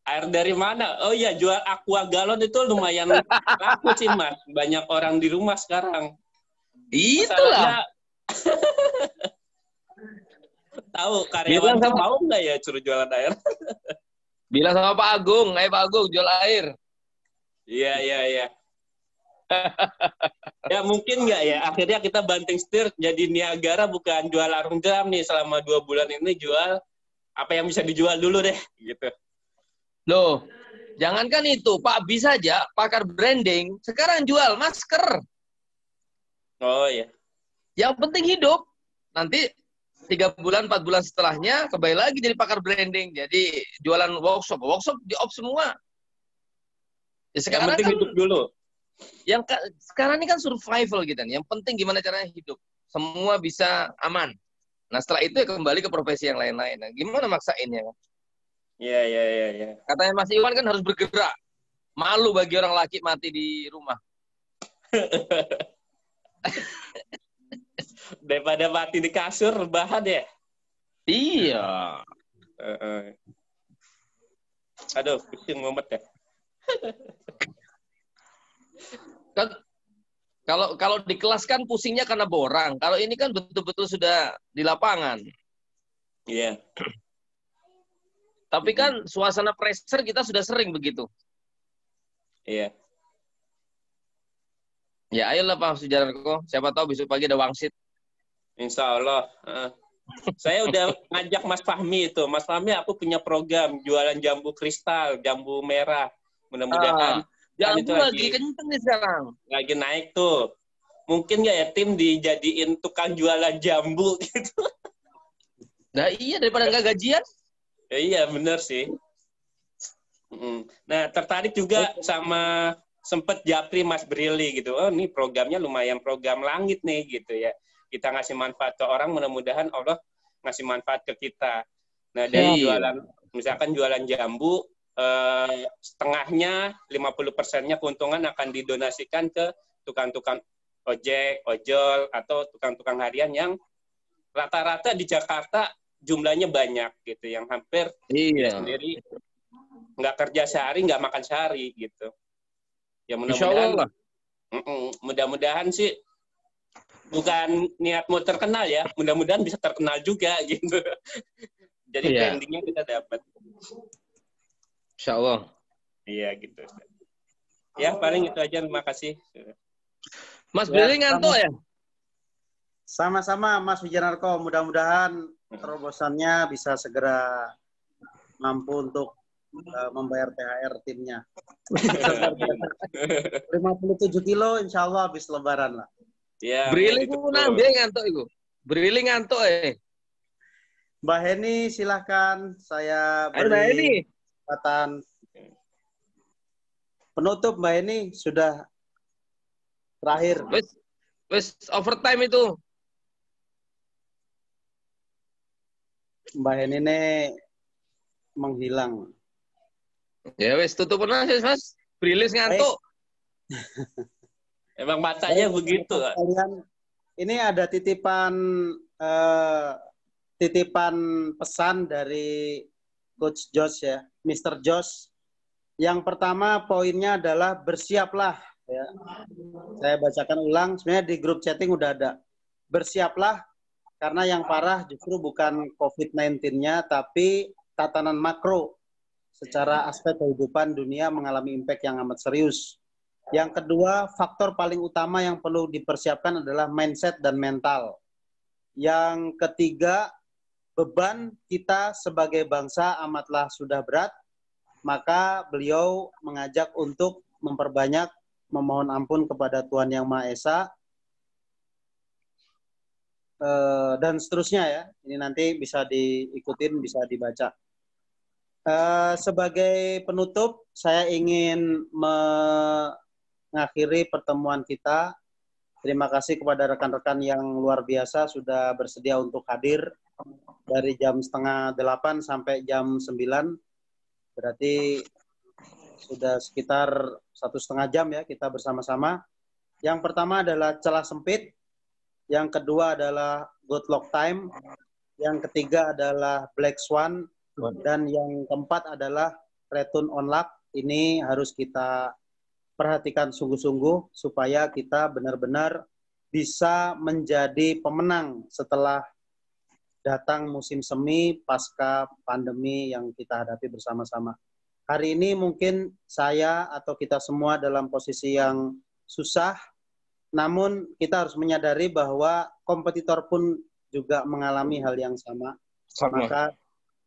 Air dari mana? Oh iya, jual aqua galon itu lumayan laku sih, Mas. Banyak orang di rumah sekarang. Itulah. Tahu karyawan mau nggak ya suruh jualan air? Bilang sama Pak Agung, Pak Agung jual air. Iya. Ya mungkin nggak ya, akhirnya kita banting setir jadi Niagara, bukan jual arung jeram nih selama 2 bulan ini, jual apa yang bisa dijual dulu deh gitu. Loh, jangankan itu, Pak bisa aja pakar branding sekarang jual masker. Oh iya. Yang penting hidup. Nanti 3 bulan, 4 bulan setelahnya kembali lagi jadi pakar branding. Jadi jualan workshop di off semua. Ya, sekarang yang penting kan, hidup dulu. Yang sekarang ini kan survival gitu. Yang penting gimana caranya hidup. Semua bisa aman. Nah setelah itu ya kembali ke profesi yang lain-lain. Nah, gimana maksainnya? Iya. Katanya Mas Iwan kan harus bergerak. Malu bagi orang laki mati di rumah. Daripada mati di kasur, rebahan ya? Iya. Aduh, pusing mumet ya. Kan kalau di kelas kan pusingnya karena borang. Kalau ini kan betul-betul sudah di lapangan. Iya. Tapi kan suasana pressure kita sudah sering begitu. Iya. Ya ayolah Pak Sujarko. Siapa tahu besok pagi ada wangsit. Insya Allah. Saya udah ngajak Mas Fahmi itu. Mas Fahmi, aku punya program jualan jambu kristal, jambu merah. Mudah-mudahan jambu lagi kenceng nih sekarang. Lagi naik tuh. Mungkin nggak ya tim dijadiin tukang jualan jambu gitu. Nah iya, daripada nggak gajian. Ya, iya bener sih. Nah tertarik juga sama sempet japri Mas Brili gitu. Oh ini programnya lumayan program langit nih gitu ya. Kita ngasih manfaat ke orang, mudah-mudahan Allah ngasih manfaat ke kita. Nah dari jualan, misalkan jualan jambu, setengahnya 50%-nya keuntungan akan didonasikan ke tukang-tukang ojek, ojol, atau tukang-tukang harian yang rata-rata di Jakarta jumlahnya banyak gitu, yang hampir dia sendiri nggak kerja sehari, nggak makan sehari gitu. Ya mudah-mudahan, mudah-mudahan sih bukan niat mau terkenal ya, mudah-mudahan bisa terkenal juga gitu. Jadi brandingnya kita dapat. Insya Allah. Iya gitu. Ya paling itu aja, terima kasih. Mas Brili ngantuk ya? Sama-sama Mas Wijanarko, mudah-mudahan terobosannya bisa segera mampu untuk membayar THR timnya. 57 kilo insya Allah habis lebaran lah. Ya, Brili nang dia ngantuk itu. Brili ngantuk Mbak Heni silahkan, saya beri Mbak Heni kesempatan penutup. Mbak Heni sudah terakhir. Wes overtime itu. Mbak Heni ini menghilang. Ya wes tutup pernah sih Mas. Brili ngantuk. Emang matanya begitu. Kalian, ini ada titipan pesan dari Coach Josh ya, Mr. Josh. Yang pertama poinnya adalah bersiaplah. Ya. Saya bacakan ulang. Sebenarnya di grup chatting udah ada. Bersiaplah karena yang parah justru bukan COVID-19-nya, tapi tatanan makro secara aspek kehidupan dunia mengalami impact yang amat serius. Yang kedua, faktor paling utama yang perlu dipersiapkan adalah mindset dan mental. Yang ketiga, beban kita sebagai bangsa amatlah sudah berat, maka beliau mengajak untuk memperbanyak memohon ampun kepada Tuhan Yang Maha Esa, dan seterusnya ya. Ini nanti bisa diikutin, bisa dibaca. Sebagai penutup, saya ingin mengakhiri pertemuan kita. Terima kasih kepada rekan-rekan yang luar biasa sudah bersedia untuk hadir dari jam 7:30 sampai jam 9. Berarti sudah sekitar 1,5 jam ya kita bersama-sama. Yang pertama adalah celah sempit, yang kedua adalah good luck time, yang ketiga adalah black swan, dan yang keempat adalah return on luck. Ini harus kita perhatikan sungguh-sungguh supaya kita benar-benar bisa menjadi pemenang setelah datang musim semi pasca pandemi yang kita hadapi bersama-sama. Hari ini mungkin saya atau kita semua dalam posisi yang susah, namun kita harus menyadari bahwa kompetitor pun juga mengalami hal yang sama. Maka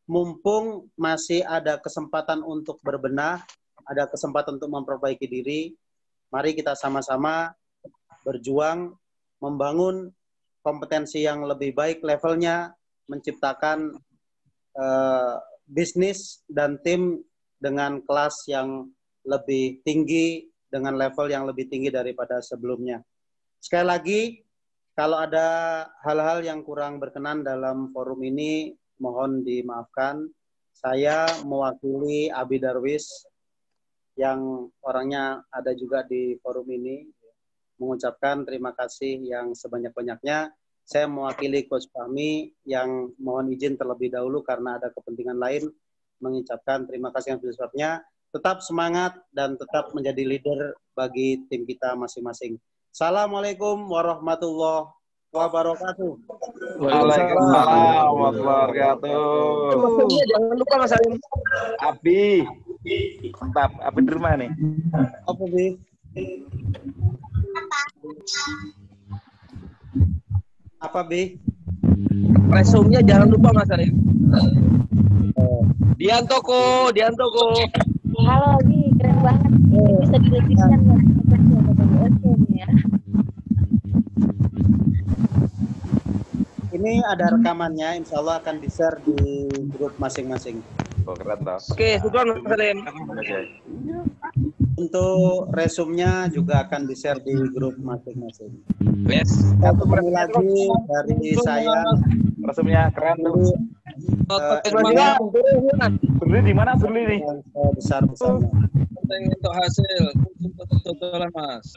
mumpung masih ada kesempatan untuk berbenah, ada kesempatan untuk memperbaiki diri, mari kita sama-sama berjuang, membangun kompetensi yang lebih baik levelnya, menciptakan bisnis dan tim dengan kelas yang lebih tinggi, dengan level yang lebih tinggi daripada sebelumnya. Sekali lagi, kalau ada hal-hal yang kurang berkenan dalam forum ini, mohon dimaafkan. Saya mewakili Abi Darwis yang orangnya ada juga di forum ini, mengucapkan terima kasih yang sebanyak-banyaknya. Saya mewakili Coach Fahmi yang mohon izin terlebih dahulu karena ada kepentingan lain, mengucapkan terima kasih yang sebesar-besarnya. Tetap semangat dan tetap menjadi leader bagi tim kita masing-masing. Assalamualaikum warahmatullahi wabarakatuh. Waalaikumsalam warahmatullahi wabarakatuh. Jangan lupa Mas Alim. Abi. Mantap, Abi di rumah nih. Apa, Bi? Apa, Bi? Resumnya jangan lupa Mas Salim. Diantoko. Halo, Abi, keren banget. Ini bisa dilanjutkan ya. Ini ada rekamannya, insya Allah akan di-share di grup masing-masing. Oh, keren toh. Oke, syukran Mas Salim. Untuk resumnya juga akan di-share di grup masing-masing. Yes. Satu kali lagi dari saya. Resumnya keren tuh. Surli di mana Surli nih? Besar-besarnya. Untuk hasil, totalan Mas.